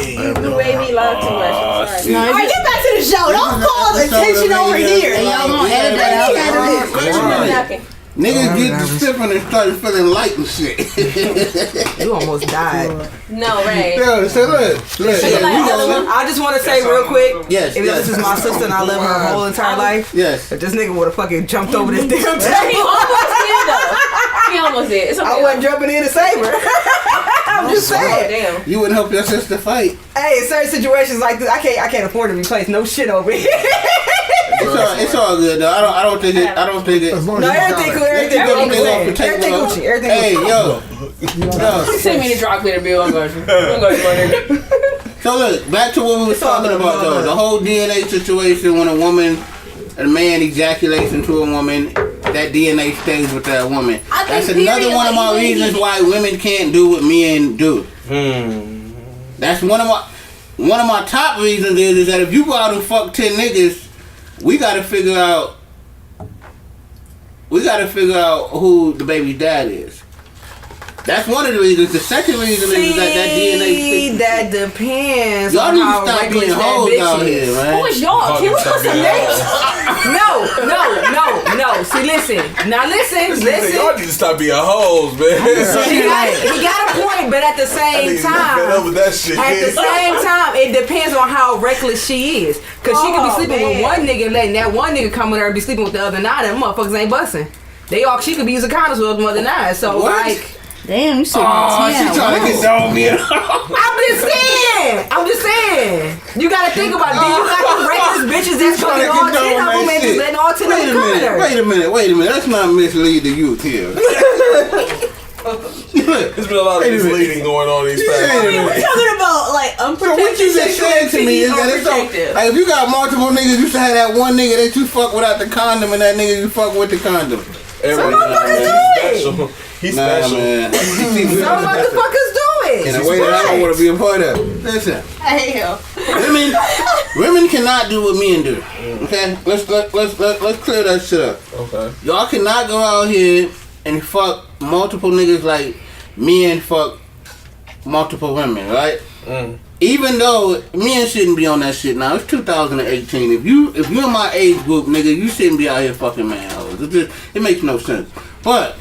You made me laugh too much. I'm sorry. No, Alright, get back to the show. Don't call That's attention all over the here. And y'all gonna edit that out? Where's your napkin? Niggas get to sipping and start feeling light and shit. You almost died. No, Ray. Yo, so look. Yeah, we gonna- I just want to say real quick. Yes, Even though yes. this is my sister and I love her whole entire life. Yes. If this nigga would have fucking jumped over this damn He table, almost did though. He almost did. It's okay. I wasn't jumping in to save her. I'm just Oh, saying. damn. You wouldn't help your sister fight. Hey, in certain situations like this, I can't afford to replace no shit over here. It's all good though. I don't think it. As long No, as you everything got cool. it. Everything Everything good. off the table, Everything though. Gucci. Everything Hey, Gucci. yo. Send me the drop cleaner bill. I'm going to. I'm going to. So look, back to what we was talking about though. The whole DNA situation when a man ejaculates into a woman, that DNA stays with that woman. I think That's another period, one of my like, reasons why women can't do what men do. That's one of my top reasons is that if you go out and fuck 10 niggas, we gotta figure out who the baby's dad is. That's one of the reasons. The second reason is that DNA See, that depends Y'all on need to how stop reckless being that hoes bitch out is. here, man. Who is y'all? Can we put some names? No. See, listen. Now listen. Y'all need to stop being hoes, man. He got a point, but at the same Fed up time, with that shit. at the same time, it depends on how reckless she is. Cause she could be sleeping with one nigga and letting that one nigga come with her and be sleeping with the other 9. Them motherfuckers ain't busting. She could be using condoms with the other 9. So What? like. Damn, you said she trying to get down me. I'm just saying. You gotta think about it. Then you got the reckless bitches that's trying to fucking all get 10 down of them that and just shit. letting all 10 of them come with her. Wait a minute. Let's not mislead the youth here. There's been a lot of misleading going on these past Wait a minute. We're talking about like So unprotected what you just said to me is that it's so, like, if you got multiple niggas, you should have that one nigga that you fuck without the condom and that nigga you fuck with the condom. Some motherfuckers do it. He's Nah, special. man. Some motherfuckers do it. In a way that I don't want to be a part of. Listen, Hell. women cannot do what men do. Okay, let's clear that shit up. Okay. Y'all cannot go out here and fuck multiple niggas like men fuck multiple women, right? even though men shouldn't be on that shit now, it's 2018. If you're in my age group, nigga, you shouldn't be out here fucking manholes. It makes no sense. But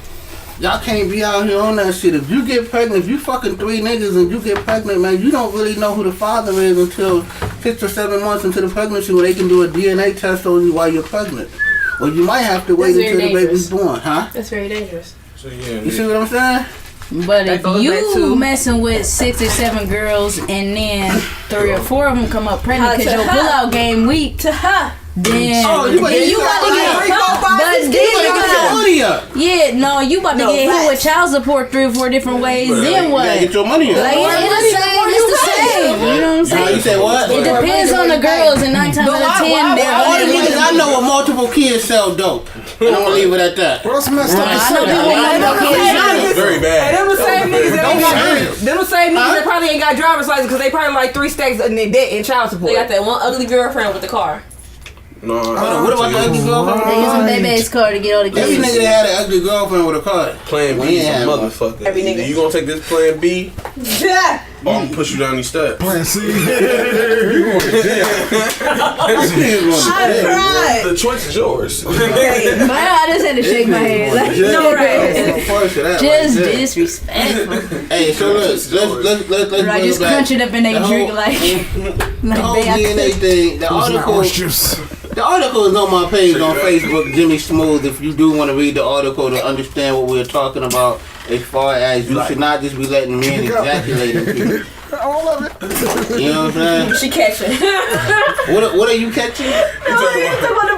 y'all can't be out here on that shit. If you get pregnant, if you fucking 3 niggas and you get pregnant, man, you don't really know who the father is until 6 or 7 months into the pregnancy when they can do a DNA test on you while you're pregnant. Or you might have to wait until the baby's born, huh? That's very dangerous. So, yeah, You see what I'm saying? But if you messing with 6 or 7 girls and then 3 or 4 of them come up pregnant because your pull-out game weak, then you about to get no, you about to get hit with child support 3 or 4 different ways. Then what? Get your money up. Like it's the same. You know what I'm saying? You said what? It depends on the girls, and 9 times out of 10, all the niggas I know with multiple kids sell dope. And I'm gonna leave it at that. What's messed up? I know people with multiple kids. very bad. Them the same niggas that probably ain't got driver's license because they probably like 3 stacks in their debt in child support. They got that one ugly girlfriend with the car. No, What about the ugly girlfriend? They use some baby's car to get all the Every kids. nigga that had an ugly girlfriend with a car. Plan B is a motherfucker. Every nigga. Either you gonna take this plan B, Yeah. or I'm gonna push you down these steps. Plan C. The choice is yours. I just had to shake my head. Like, no, right. Just disrespectful. Hey, so let's Right, just crunch it up in their drink like the whole DNA thing. The article is on my page on Facebook, Jimmy Smooth. If you do want to read the article to understand what we're talking about, as far as you should not just be letting men ejaculate in people. All of it. You know what I'm saying? She catching. What are you catching?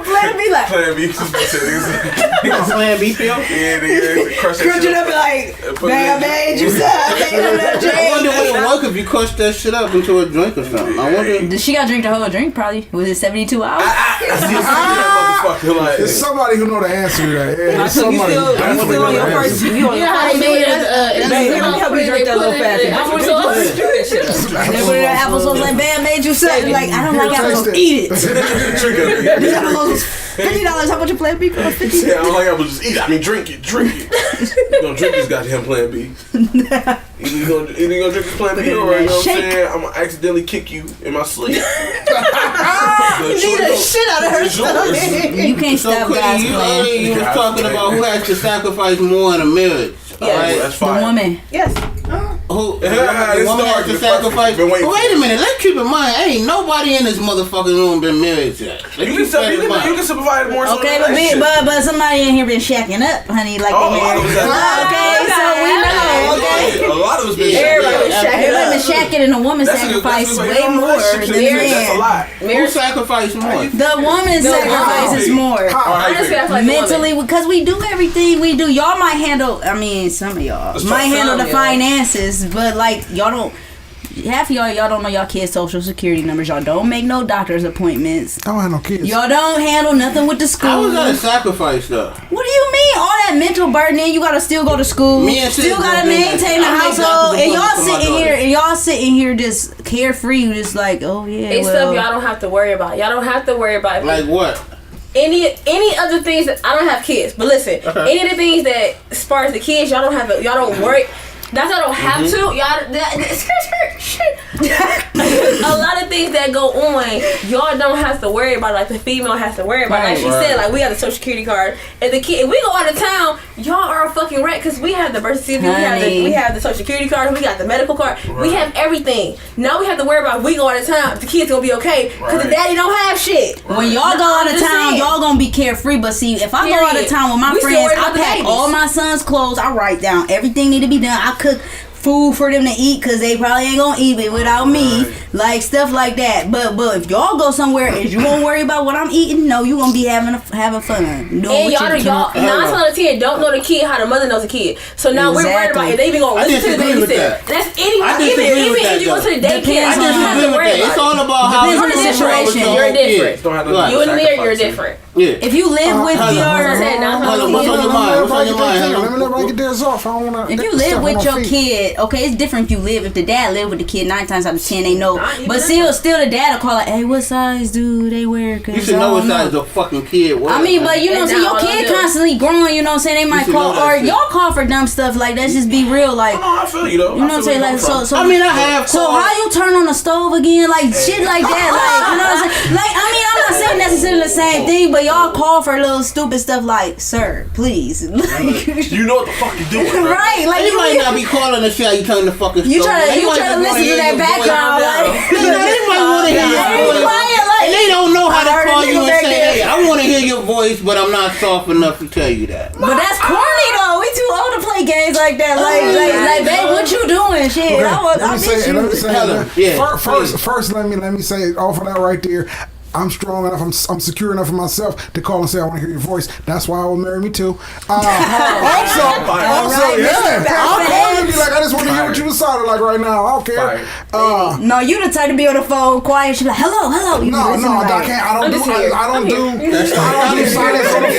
Plan B like Plan B. Plan B pill? Yeah, nigga. Crush crunch it up like man, you said I wonder what it would work if you crushed that shit up into a drink or something. I wonder. Did she got drink the whole drink? Probably. Was it 72 hours? It's somebody who know the answer to that. Yeah, it's So you somebody. still on your first. You on your first date. Let me help you drink that little fast. They put it in applesauce like, Bam made you say. Like, I don't like applesauce. Eat it. This applesauce was $50. How much you Plan B cost? $50. Yeah, I don't like apple. Just eat it. I mean, drink it. You gonna drink this goddamn Plan B. Either you gonna drink this Plan B, or you know what I'm saying, I'm gonna accidentally kick you in my sleep. You need the shit out of her stomach. You can't So, stop guys Quittie, playing. you was talking about who has to sacrifice more in a marriage. Alright? That's The fine. woman. Yes. Who? The This woman has to is sacrifice. been waiting. Wait a minute, let's keep in mind, ain't nobody in this motherfucking room been married yet. You can simplify it more. so Okay, than but somebody in here been shacking up, honey, like Oh, they a lot of married. us Okay, so we know. Okay. A lot of us been Everybody shacking been shacking, and the woman sacrificed way more than the That's a man. lot. Who sacrificed more? The woman sacrifices more. Honestly, I feel like Mentally, because we do everything we do. Y'all might handle, I mean, some of y'all might handle the finances, but like, y'all don't, half of y'all don't know y'all kids' social security numbers. Y'all don't make no doctor's appointments. I don't have no kids. Y'all don't handle nothing with the school. How was that a sacrifice though? What do you mean? All that mental burden, then you gotta still go to school. Me and Still sis gotta gonna do that. maintain the I make household. doctor's And y'all appointments for my sitting here, daughter. and y'all sitting here just carefree, just like, oh yeah. It's well, stuff y'all don't have to worry about. Y'all don't have to worry about Like what? any other things that I don't have kids. But listen, any of the things that sparks the kids, y'all don't worry. That's why I don't have to. Y'all, shit. A lot of things that go on, y'all don't have to worry about. Like the female has to worry about. Like she said, like we have the social security card, and the kid. If we go out of town, y'all are a fucking wreck because we have the birth certificate, we have the social security card, we got the medical card, we have everything. Now we have to worry about if we go out of town, the kids gonna be okay because the daddy don't have shit. When y'all go out of town, y'all gonna be carefree. But see, if I go out of town with my We still friends, worry I about the pack babies. all my son's clothes. I write down everything need to be done. I cook food for them to eat because they probably ain't gonna eat it without me. Like stuff like that. But if y'all go somewhere, is you gonna worry about what I'm eating? No, you gonna be having fun. And y'all 9 out of 10 don't know the kid how the mother knows the kid. So now we're worried about if they even gonna listen to the babysitter. That's anyone. Even if you go to the daycare, you don't have to worry about it. It's all about how Depends on the situation. You're different. You and me, you're different. Yeah. If you live with Hold on, what's on your mind? What's on your mind? Let me let everybody get theirs off. I don't want to. If you live with your kid, okay, it's different if you live. If the dad live with the kid, 9 times out of 10 they know. But still the dad will call like, hey, what size do they wear? You should know what size your fucking kid wears. I mean, but you know what I'm saying? Your kid constantly growing, you know what I'm saying? They might call, or y'all call for dumb stuff. Like, let's just be real. Like, I feel you though. You know what I'm saying? Like, so. I mean, I have. So how you turn on the stove again? Like, shit like that. Like, you know what I'm saying? Like, I mean, I'm not saying necessarily the same thing, but y'all call for little stupid stuff like, sir, please. Like, you know what the fuck you doing, right? Like, you might not be calling to see how you turn the fucking stove. You try to listen to that background, like. They might want to hear your voice. And they don't know how to call you and say, hey, I want to hear your voice, but I'm not soft enough to tell you that. But that's corny though. We too old to play games like that. Like, babe, what you doing? Shit, Let me say, first, let me say off of that right there. I'm strong enough, I'm secure enough for myself to call and say I want to hear your voice. That's why I will marry me too. Also, listen, I'll call you and be like, I just want to hear what you sounded like right now. I don't care. No, you the type to be on the phone quiet. She be like, hello. You no, I can't. I don't do silence on the phone. I don't do silence on the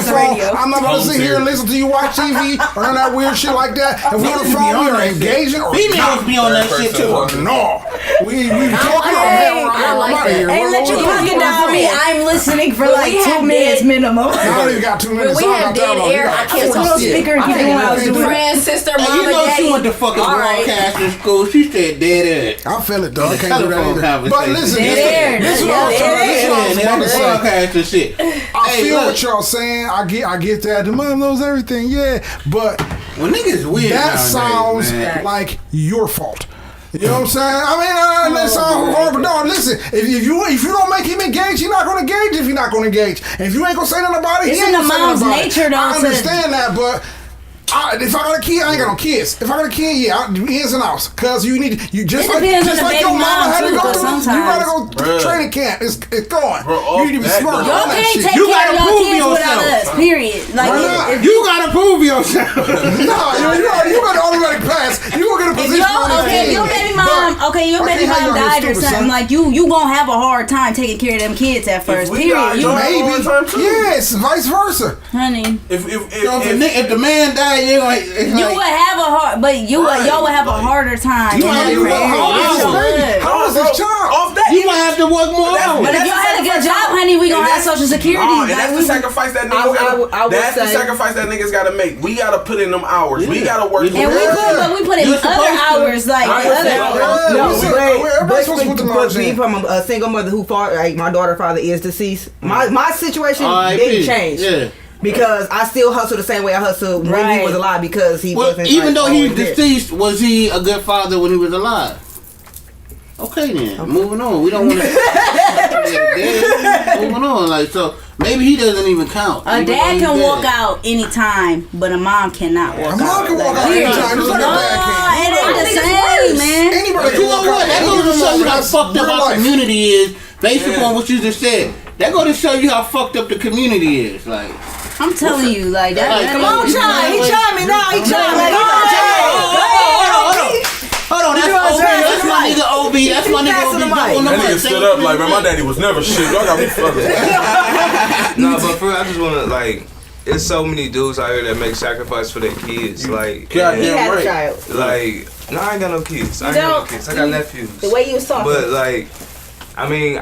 phone. I'm not going to sit here and listen to you watch TV or none of that weird shit like that. If we're on the phone, we are engaging or females be on that shit too. No, we talking on I like that. Hey, let your pocket down me. I'm listening for like 2 minutes minimum. I don't even got 2 minutes. We have dead air. I can't talk speaker. Friend, sister, mama, you know daddy. she went to fucking broadcasting school. She said dead air. I feel it though. I can't do that either. But listen, this is what I'm saying. This shit. I feel what y'all saying. I get that. The mother knows everything. Yeah, but when niggas weird, that sounds like your fault. You know what I'm saying? I mean, that sounds horrible. No, listen. If you don't make him engage, he's not going to engage. If you're not going to engage, and if you ain't going to say nothing about it, he ain't going to say nothing about it. It's in the mom's nature, though. I understand that, but. If I got a kid, I ain't got no kids. If I got a kid, yeah, ins and outs. Cause you just like your mama had to go through. You gotta go training camp. It's going. You need to be smart. Y'all can't take care of y'all kids without us. Period. Like you gotta prove yourself. No, you got the automatic pass. You gonna get a position. Your baby mom died or something. Like you gonna have a hard time taking care of them kids at first. Period. You maybe. Yes, vice versa. Honey. If the man died. You would have a hard, but y'all would have a harder time. How is this child? You might have to work more hours. But if y'all had a good job, honey, we gonna have Social Security. That's the sacrifice that niggas. That's the sacrifice that niggas gotta make. We gotta put in them hours. We gotta work. And we put in other hours, like other hours. But me from a single mother who fought, like my daughter's father is deceased. My situation didn't change. Yeah. Because I still hustle the same way I hustled when he was alive because he wasn't. Even though he's deceased, was he a good father when he was alive? Okay then, moving on. We don't want to. Moving on, like so. Maybe he doesn't even count. A dad can walk out anytime, but a mom cannot walk out. A mom can walk out anytime. Just like a dad can. It ain't the same, man. Anybody can walk out. That goes to show you how fucked up our community is, based upon what you just said. That goes to show you how fucked up the community is, like. I'm telling you, like that. Come on, Chime. He chiming now. He chiming. Hold on, that's my nigga OB. That's my nigga OB. That nigga stood up like, man, my daddy was never shit. Y'all got me fucking. No, but for real, I just wanna like. There's so many dudes out here that make sacrifice for their kids. Like, goddamn right. Like, no, I ain't got no kids. I got nephews. The way you was talking. But like, I mean,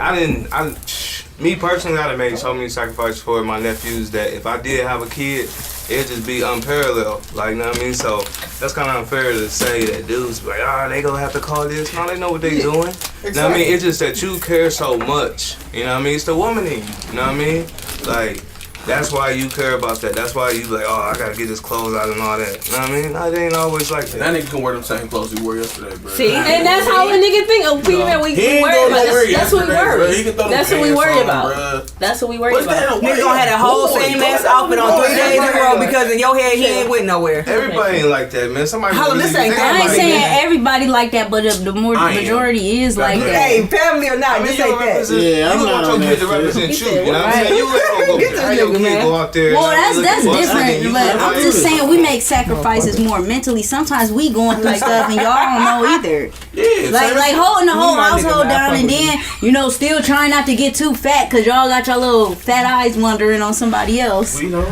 me personally, I done made so many sacrifices for my nephews that if I did have a kid, it'd just be unparalleled. Like, you know what I mean? So that's kind of unfair to say that dudes be like, they gonna have to call this. No, they know what they doing. Exactly. You know what I mean? It's just that you care so much. You know what I mean? It's the woman in you. You know what I mean? Like, that's why you care about that. That's why you like, I gotta get his clothes out and all that. You know what I mean? No, it ain't always like that. That nigga can wear them same clothes he wore yesterday, bro. See, and that's how a nigga think of female. We worry about. That's what we worry. That's what we worry about. That's what we worry about. Nigga gonna have that whole same ass outfit on 3 days in a row because in your head he ain't with nowhere. Everybody ain't like that, man. Somebody. I ain't saying everybody like that, but the majority is like that. Hey, family or not, this ain't that. Yeah, I'm not on that. You want your kid to represent you. You know what I'm saying? You ain't gonna go Absolutely, kid man. go out there. Well, and that's look at what's different. in it. But I'm just saying we make sacrifices more mentally. Sometimes we going through stuff and y'all don't know either. Yeah, Like holding the whole my nigga household not down and fucking then still trying not to get too fat because y'all got your little fat eyes wandering on somebody else. we don't.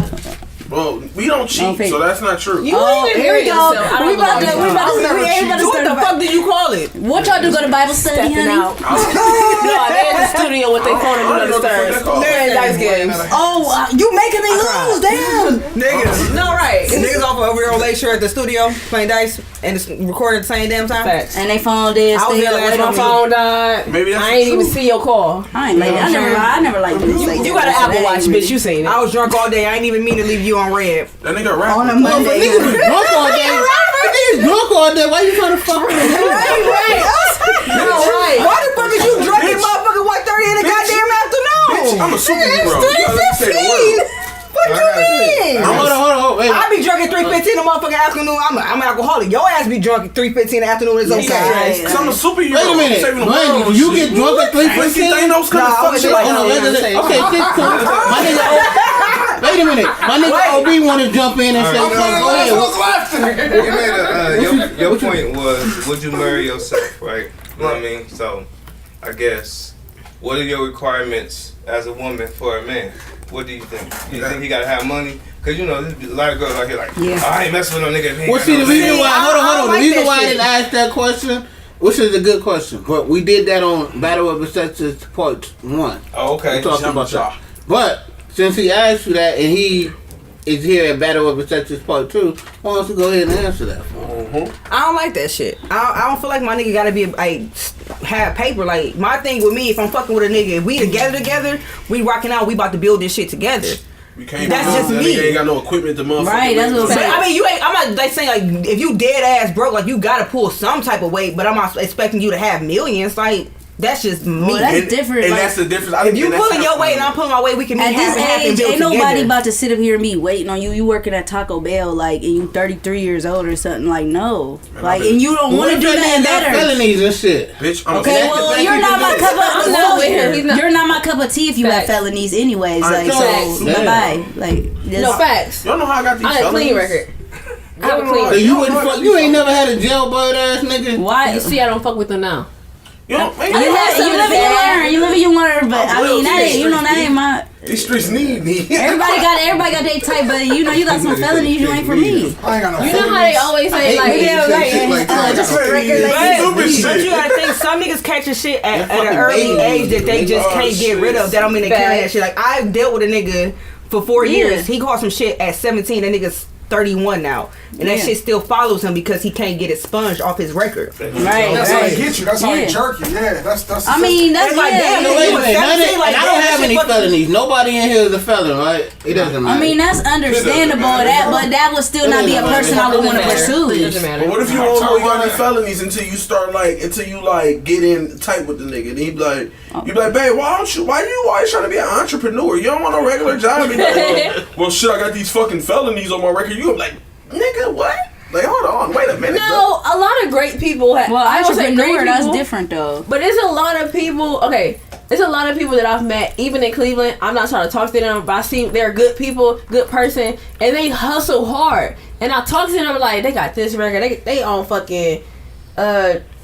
Well, we don't cheat, so that's not true. You Oh, even here we hear go. yourself. We about to I've never cheated. What the fuck did you call it? What y'all do? Go to Bible study, Stepping honey? out. No, they're in the studio with their phone and another stars. They're in dice games. Oh, you making me lose, damn. Niggas. No, right. Niggas off over here on Lakeshore at the studio playing dice and it's recording at the same damn time. Facts. And they phone dead I was still. there last My phone died. Maybe that's I ain't true. even see your call. I ain't like that. I never liked this. You got an Apple Watch, bitch. You seen it. I was drunk all day. I ain't even mean to leave you on red. That nigga rap. On a But Monday. niggas was drunk all day. Niggas drunk all day. Why you trying to fuck with him? Right. Why the fuck is you drunk at motherfucking 1:30 in the goddamn afternoon? I'm a superhero. You gotta say the word. What you mean? Hold on. Wait. I be drunk at 3:15 in the motherfucking afternoon. I'm an alcoholic. Your ass be drunk at 3:15 in the afternoon. It's okay. Cause I'm a superhero. Wait a minute. I'm saving the Brandy, world. you get drunk at 3:15? Thanos Nah, I fuck was shit like, like Hold on, yeah, wait, okay, my nigga. Wait a minute. My nigga OB want to jump in and say, All right. go ahead. You made your point was, would you marry yourself, right? You know what I mean? So, I guess, what are your requirements as a woman for a man? What do you think? You think he gotta have money? Cause you know, there's a lot of girls out here like, I ain't messing with no nigga. If he ain't Well, got see, no the reason money." why, hold on. like The reason that why I shit. didn't ask that question, which is a good question, but we did that on Battle of the Sexes Part 1. Oh, okay. We talked about that. But since he asked you that and he is here at Battle of the Sexes Part 2, why don't you go ahead and answer that for him? I don't like that shit. I don't feel like my nigga gotta be like have paper. Like my thing with me, if I'm fucking with a nigga, if we together, we rocking out. We about to build this shit together. You can't. That's just that me. nigga ain't got no equipment to motherfucker. Right, that's what I'm But, saying. I mean, you ain't. I'm not like saying like if you dead ass broke, like you gotta pull some type of weight. But I'm not expecting you to have millions. Like that's just me. Well, that's different. And like, that's the difference. I if you pulling your weight and I'm pulling my weight, we can at meet half this and half and age, build ain't nobody together. about to sit up here and be waiting on you. You working at Taco Bell, like, and you 33 years old or something. Like, no, like, and you don't want to do nothing better. Felonies and shit. Bitch, I'm Okay, well, you're not my cup of. I'm not with him. He's not- You're not my cup of tea if you have Facts. felonies, anyways. Like, Facts. so bye bye. Like, No facts. You don't know how I got these I had a clean felonies? record. I have a clean So record. you wouldn't fuck, you ain't never had a jailbird ass nigga? why? You see, I don't fuck with them now. You don't, man, You live and you learn, but I mean that ain't that ain't my. these streets need me. Everybody got their type, but you got some felonies you ain't for me. I ain't got no You know how they always say, like, just for But you gotta think some niggas catching shit at an early age that they just can't get rid of. That don't mean they carry that shit. Like I dealt with a nigga for 4 years. He caught some shit at 17. That nigga's 31 now, and that shit still follows him because he can't get it sponged off his record. Right. That's how they get you. That's how Yeah. they jerk you. Yeah, that's. I mean, that's It's like, damn, No, nigga, wait you a was minute. 17, like, And I damn, don't that have shit any fucking- felonies. Nobody in here is a felon, right? It doesn't matter. I mean, that's understandable. But that would still not be a person I would want to pursue. But what if you don't know you got any felonies until you start until you get in tight with the nigga? And he be like, you be like, babe, why you always trying to be an entrepreneur? You don't want no regular job. He like, well, shit, I got these fucking felonies on my record. You be like, nigga, what? Like, hold on, wait a minute. No, a lot of great people have. Well, I don't say great entrepreneur, that's people, different though. But it's a lot of people. Okay, it's a lot of people that I've met, even in Cleveland. I'm not trying to talk to them, but I see they're good people, good person, and they hustle hard. And I talk to them like they got this record, they on fucking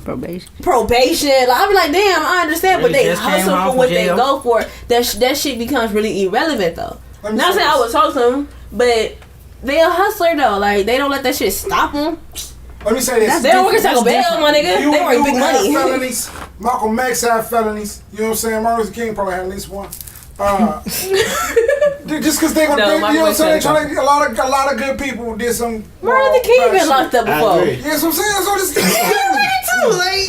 probation. Like, I be like, damn, I understand, but Really they just came hustle home for from what they jail. go for. That shit becomes really irrelevant though. Let me Not say saying I this. would talk to them, but they a hustler though. Like they don't let that shit stop them. Let me say this. They don't work at Taco Bell, my nigga. They work big have money. felonies. Malcolm X had felonies. You know what I'm saying? Martin Luther King probably had at least one. Just because they gonna, No, you know what I'm Malcolm saying? X Trying to, a lot of good people did some. Martin Luther King bad been shit. locked up I before. agree. Yeah, that's what I'm saying. So just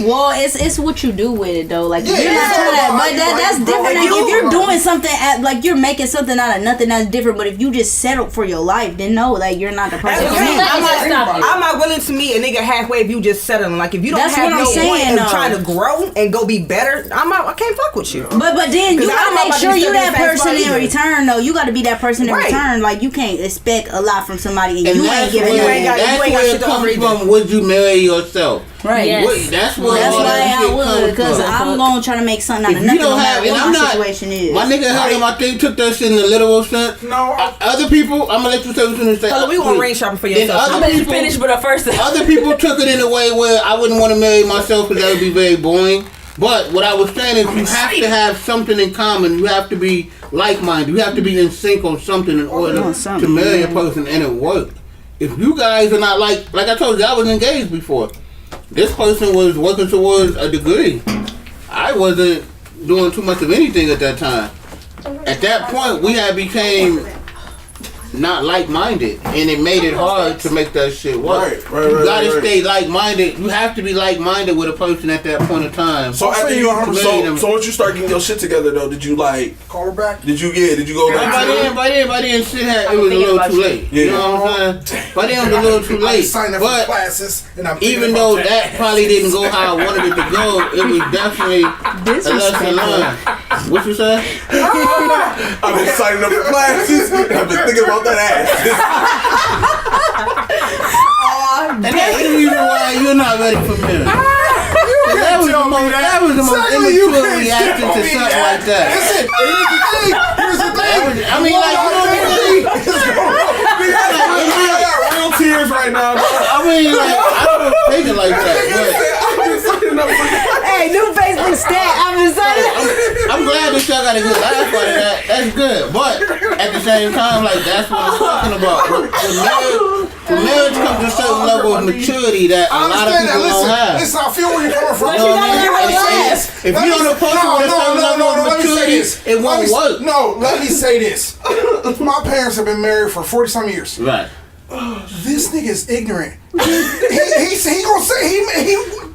Well, it's what you do with it though. Like Yeah, you're not it's trying all to, about but how that's you grow. different. Like, Like, if you're you- doing something like you're making something out of nothing, that's different. But if you just settle for your life, then no, like you're not the person That's for what me. I'm saying. Stop it. I'm not willing to meet a nigga halfway if you just settling. Like if you don't That's have what I'm no saying, point of though. trying to grow and go be better, I can't fuck with you. But then you 'Cause I gotta don't know make about sure these you that stuff person either. in return though. You gotta be that person in Right. return. Like you can't expect a lot from somebody and And you ain't that's giving where, nothing. ain't got- that's you ain't got where shit it to comes offer either. from. Would you marry yourself? Right. Yes. That's why I would, because I'm going to try to make something out of nothing no matter what my situation is. My nigga Hullum, I think, took that shit in the literal sense. No. Other people, I'm going to let you say what you're going to say. Hullum, we want ring shopping for yourself. I'm going to finish with the first thing. Other people took it in a way where I wouldn't want to marry myself because that would be very boring. But what I was saying is you have to have something in common. You have to be like-minded. You have to be in sync on something in order to marry a person and it worked. If you guys are not like I told you, I was engaged before. This person was working towards a degree. I wasn't doing too much of anything at that time. At that point, we had became not like-minded, and it made it hard to make that shit work. You gotta stay like-minded. You have to be like-minded with a person at that point in time. So after so once you start getting your shit together though, did you like call her back? Did you go back? By then, shit it was a little too late. You know what I'm saying? By then, it was a little too late. But classes, and I'm even though that probably didn't go how I wanted it to go, it was definitely a lesson learned. What you say? I've been signing up for classes. I've been thinking about that ass. And that's the reason why you're not ready for marriage. That was the most immature reaction to something like that. Listen, here's the thing. I mean, like, you know what I mean? I got real tears right now. I mean, like, I don't take it like that. Hey, new Facebook stat. I'm glad that y'all got a good laugh out of that. That's good. But at the same time, like, that's what I'm talking about. When marriage comes to a certain level of maturity that a lot of people don't have. Listen, I feel where you're coming from. You know what I mean? If you're on a person with a certain level of maturity, it won't work. No, let me say this. My parents have been married for 40-some years. Right. This nigga is ignorant. He gonna say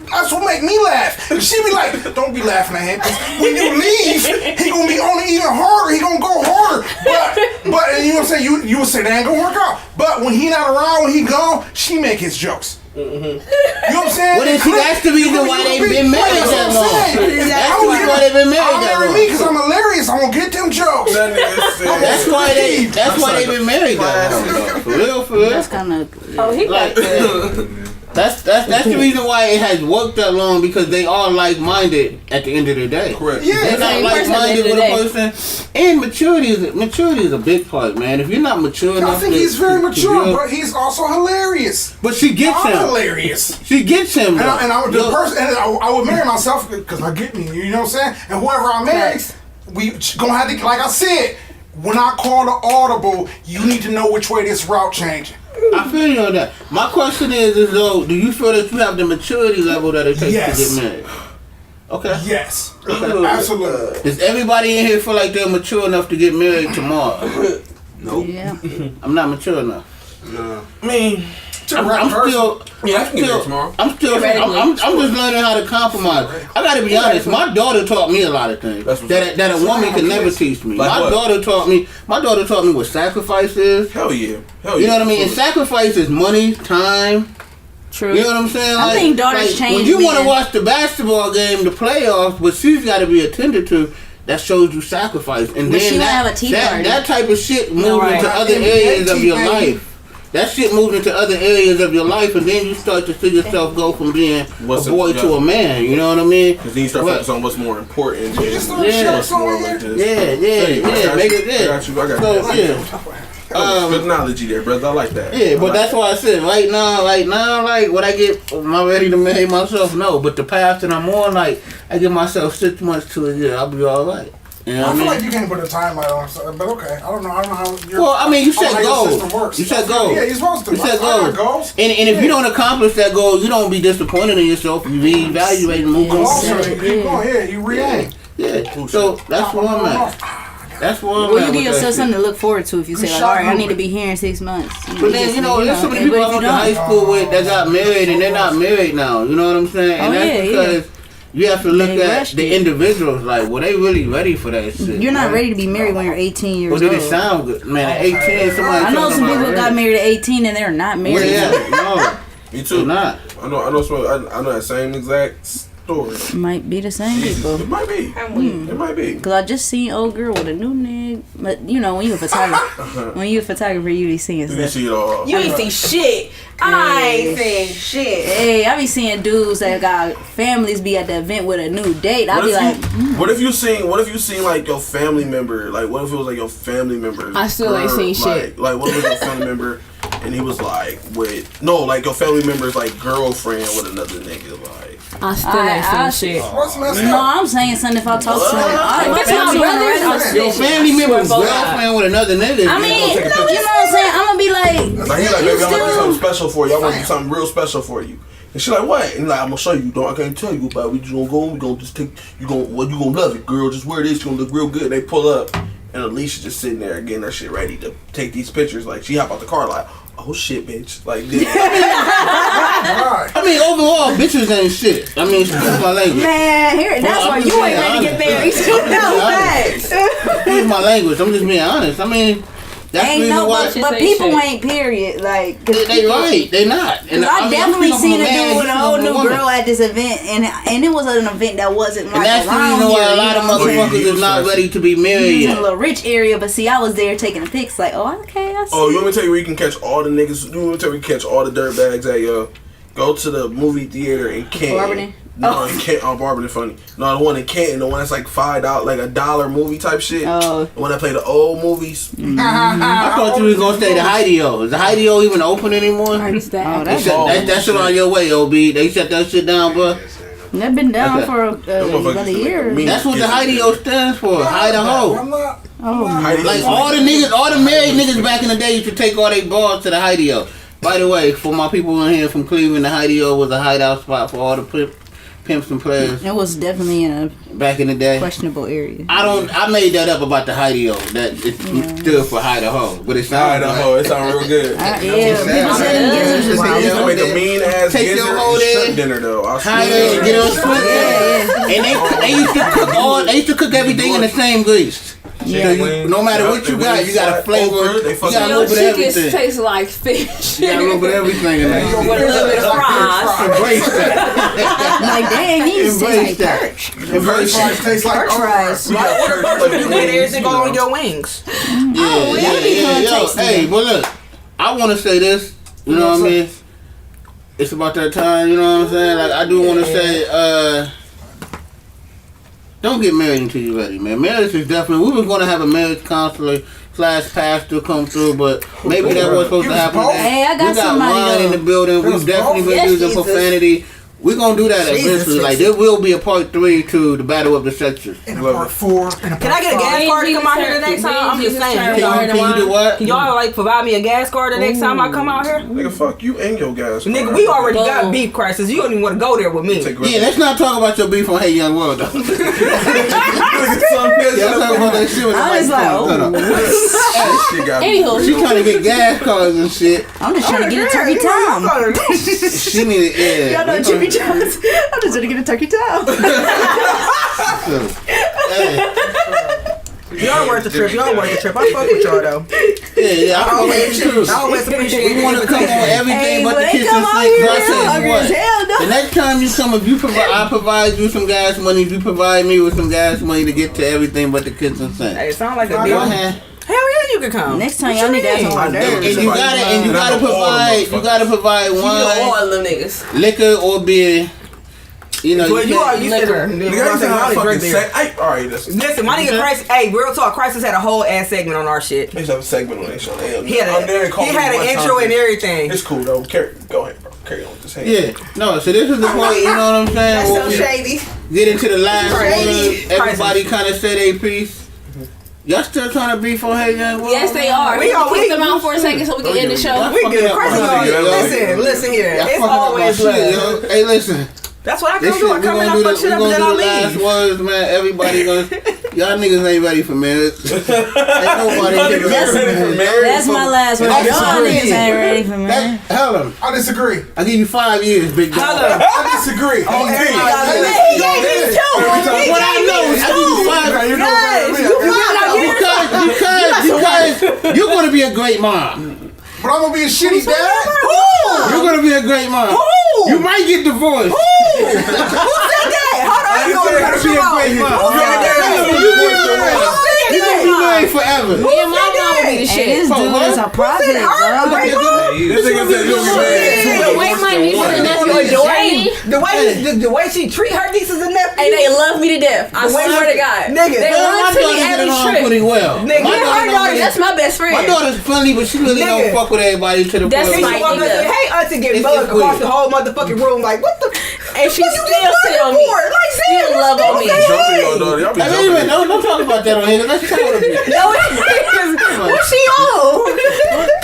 that's what make me laugh. She be like, don't be laughing at him. 'Cause when you leave, he gonna be on it even harder. He gonna go harder. But and you know what I'm saying? You would say that ain't gonna work out. But when he not around, when he gone, she make his jokes. You know what I'm saying? Well, then see, that's the reason why they've been married that long. That's the reason why they've been married that long. Marry me because I'm hilarious. I'm gonna get them jokes. That's why they've been married that long. For real. That's kind of. Oh, he like that. That's the reason why it has worked that long, because they are like-minded at the end of the day. Correct. Yeah, they're not like-minded with a person. And maturity is a big part, man. If you're not mature enough, I think he's very mature, but he's also hilarious. But she gets him. Hilarious. She gets him. Though. I would marry myself because I get me. You know what I'm saying? And whoever I marry, we gonna have to. Like I said, when I call the audible, you need to know which way this route changing. I feel you on that. My question is though, do you feel that you have the maturity level that it takes to get married? Okay. Yes. Okay. Absolutely. Does everybody in here feel like they're mature enough to get married tomorrow? Nope. Yeah. I'm not mature enough. No. I mean, I'm still. Yeah, I can get married tomorrow. I'm just learning how to compromise. I gotta be honest. My daughter taught me a lot of things that a woman could never teach me. Like my daughter taught me what sacrifice is. Hell yeah. You know what I mean? And sacrifice is money, time. True. You know what I'm saying? I think daughters change. When you want to watch the basketball game, the playoffs, but she's got to be attended to. That shows you sacrifice, and But then she have a tea party. that type of shit moves into other areas of your life. That shit moves into other areas of your life, and then you start to see yourself go from being a boy to a man. You know what I mean? Because then you start focusing on what's more important. You just start showing more like this. Yeah. Make it. I got you. Technology there, brother. I like that. Yeah, but that's why I said right now, like, would I get, am I ready to marry myself? No, but the path that I'm on, like, I give myself 6 months to a year, I'll be all right. You know I what feel I mean? like you can't put a timeline on it, but okay. I don't know how your Well, I mean, you set goals. system works. You set goals. Yeah, you're supposed to. You set I got goals. And if you don't accomplish that goal, you don't be disappointed in yourself. You reevaluate and move on. Keep going. Yeah, you re-aim. Yeah. So that's where I'm at. That's where I'm at. Well, you give yourself something to look forward to if you say, like, all right, I need to be here in 6 months. But then, there's so many people I went to high school with that got married and they're not married now. You know what I'm saying? And that's because you have to look at the individuals. Like, were they really ready for that shit? You're not ready to be married when you're 18 years old. Well, did it sound good? Man, at 18, somebody I know some people that got married at 18 and they're not married. No. Me too. Not. I know that same exact story. Might be the same people. It might be. It might be. Cause I just seen old girl with a new nigga. But you know, when you a photographer, you be seeing You can stuff. see it all. You ain't see shit. I ain't seen shit. Hey, I be seeing dudes that got families be at the event with a new date. I be like, What if you seen like your family member? Like, what if it was like your family member? I still ain't seen shit. Like, what if it was your family member and he was like like your family member's like girlfriend with another nigga? Like, I still ain't seen shit. What's messed no, up? I'm saying something if I talk to him. That's my brother. Your family member's girlfriend with another nigga. I mean, you know what I'm saying? I'm gonna be like, he like, baby, I'm gonna do something special for you. I want to do something real special for you. And she like, what? And he's like, I'm gonna show you. I can't tell you about it. We just gonna go. We gonna just take. You gonna love it, girl. Just wear this. You gonna look real good. They pull up, and Alicia just sitting there getting her shit ready to take these pictures. Like she hop out the car like, oh shit, bitch. Like this. I mean, overall, bitches ain't shit. I mean, excuse my language. man, that's why you ain't ready to get married. Excuse my language. I'm just being honest. I mean, that's the Ain't reason no, why. but people ain't period. Like, They right. They not. And I definitely I'm seen a man, dude with a you whole know, new woman. girl at this event, and it was an event that wasn't like And that's the around reason here. why a lot of you know what I'm saying? motherfuckers is not ready to be married It's in a yet. little rich area, but see, I was there taking the pics. Like, oh, okay, I see. Oh, you want me to tell you where you can catch all the niggas? You want me to tell you where you can catch all the dirtbags at yo? Go to the movie theater in Canton. Barberton? No, in Canton. Oh, Barberton funny. No, the one in Canton, the one that's like $5, like $1 movie type shit. Oh. The one that play the old movies. I thought you was gonna say the Hideo. Is the Hideo even open anymore? Oh, They that's shut that shit on your way, OB. They shut that shit down, bro. they've been down Okay. for about a year. That's what the Hideo stands for. Hide a hoe. I'm not. Oh, Like all the married niggas back in the day used to take all their balls to the Hideo. By the way, for my people in here from Cleveland, the Hideo was a hideout spot for all the pimps and players it was definitely in a back in the day. questionable area. I made that up about the Hideo. That it stood for hide a hoe, but it's not. Idaho, it sound real good. Yeah, people said gizzards They was used to make a good. mean ass Take your gizzard hoe and there. shrimp dinner though. I Hide swear. it, get on split. And they used to cook they used to cook everything in the same grease. Yeah. So no matter what you got, you got a flavor. You got a Your little bit of chicken everything. tastes like fish. You got a little bit of everything in there. With a little bit of fries. Embrace that. Like, dang, these Embrace taste like that. perch. Embrace that. Fries taste like fries. You made everything go on your wings. Yeah. Yo, hey, but look, I want to say this. You know what I mean? It's about that time. You know what I'm saying? Like, I do want to say, don't get married until you're ready, man. Marriage is definitely. We was going to have a marriage counselor / pastor come through, but maybe that was supposed to happen. Hey, I got we got somebody wine in the building. We've definitely been Yes, using Jesus. profanity. We're going to do that eventually. Like, there will be a part 3 to the Battle of the Sexes. In a part 4. In a part Can I get a 5. gas card to come out here the next time? I'm just saying. Can you do what? Can y'all like provide me a gas card the next time I come out here? Nigga, fuck you and your guys. Nigga, we already got beef crisis. You don't even want to go there with me. Yeah, let's not talk about your beef on Hey Young World, though. Yeah, I'm talking about that shit with the I was microphone. like, Hold on. Anywho, She trying to get gas cards and shit. I'm just trying to get a turkey tom. She needed, yeah. Y'all know Jimmy Jones. I'm just trying to get a turkey tom. Y'all worth the trip. Y'all worth the trip. I fuck with y'all though. Yeah, I always too. I always appreciate We want to come on everything but the they kitchen come out sink. here, So I tell you hungry as what. hell, The though. next time you come, if you provide, I provide you some gas money. If you provide me with some gas money to get to everything but the kitchen sink. Hey, it sound like a Go deal. ahead. Hell yeah, you can come. Next time y'all need to have some hors And d'oeuvres. you gotta provide wine, all of them niggas. liquor or beer. You know, Well, you can't- are used to her. Nigga, I Nigga, fucking beer. say, alright, listen. Listen, my nigga Crisis, hey, real talk, Crisis had a whole ass segment on our shit. They used to have a segment on their show. He had, an intro and everything. It's cool though. Go ahead, bro. Carry on with this hand. Yeah, no, so this is the point, you know what I'm saying? That's Where so we shady. get into the last Shady. one. Everybody kind of say their piece. Y'all still trying to beef on Hey Young World? Yes, they are. We We are- kick them out for a second so we can end the show. We good. Crisis, Fucking up, listen here. Y'all It's fucking up my always shit, love. yo. Hey, listen. That's what I This come shit, do. I come in, I fuck shit up, and then I the last leave. words, man. Everybody gonna, y'all niggas ain't ready for marriage. Ain't nobody ready for marriage. That's my last word. I Y'all disagree. niggas ain't ready for me. Helen, I disagree. I give you 5 years, big dog. I disagree. What I know is I give you 5 years. Because you're gonna be a great mom. But I'm gonna be a shitty dad. You're gonna be a great mom. You might get divorced. Who said that? gotta be a great mom. You married forever. Me and my mom would be the shit. This dude is a prophet, bro. This nigga said you don't get The way my niece and nephew adore me, The way she treat her nieces and nephews. and they love me to death. I swear to God. Nigga. They run to me every trip. pretty well. Nigga, That's my best friend. My daughter's funny, but she really don't fuck with everybody to the That's point. my She walk up and say, hey, auntie, get It's mug across weird. the whole motherfucking room. Like, what the? And she What you still get sit on mud me. for? Like, Still love on me. jumping your daughter. Y'all be Hey, wait a minute, jumping. don't talk about that on here. Let's talk about it. No, it is. What's she on?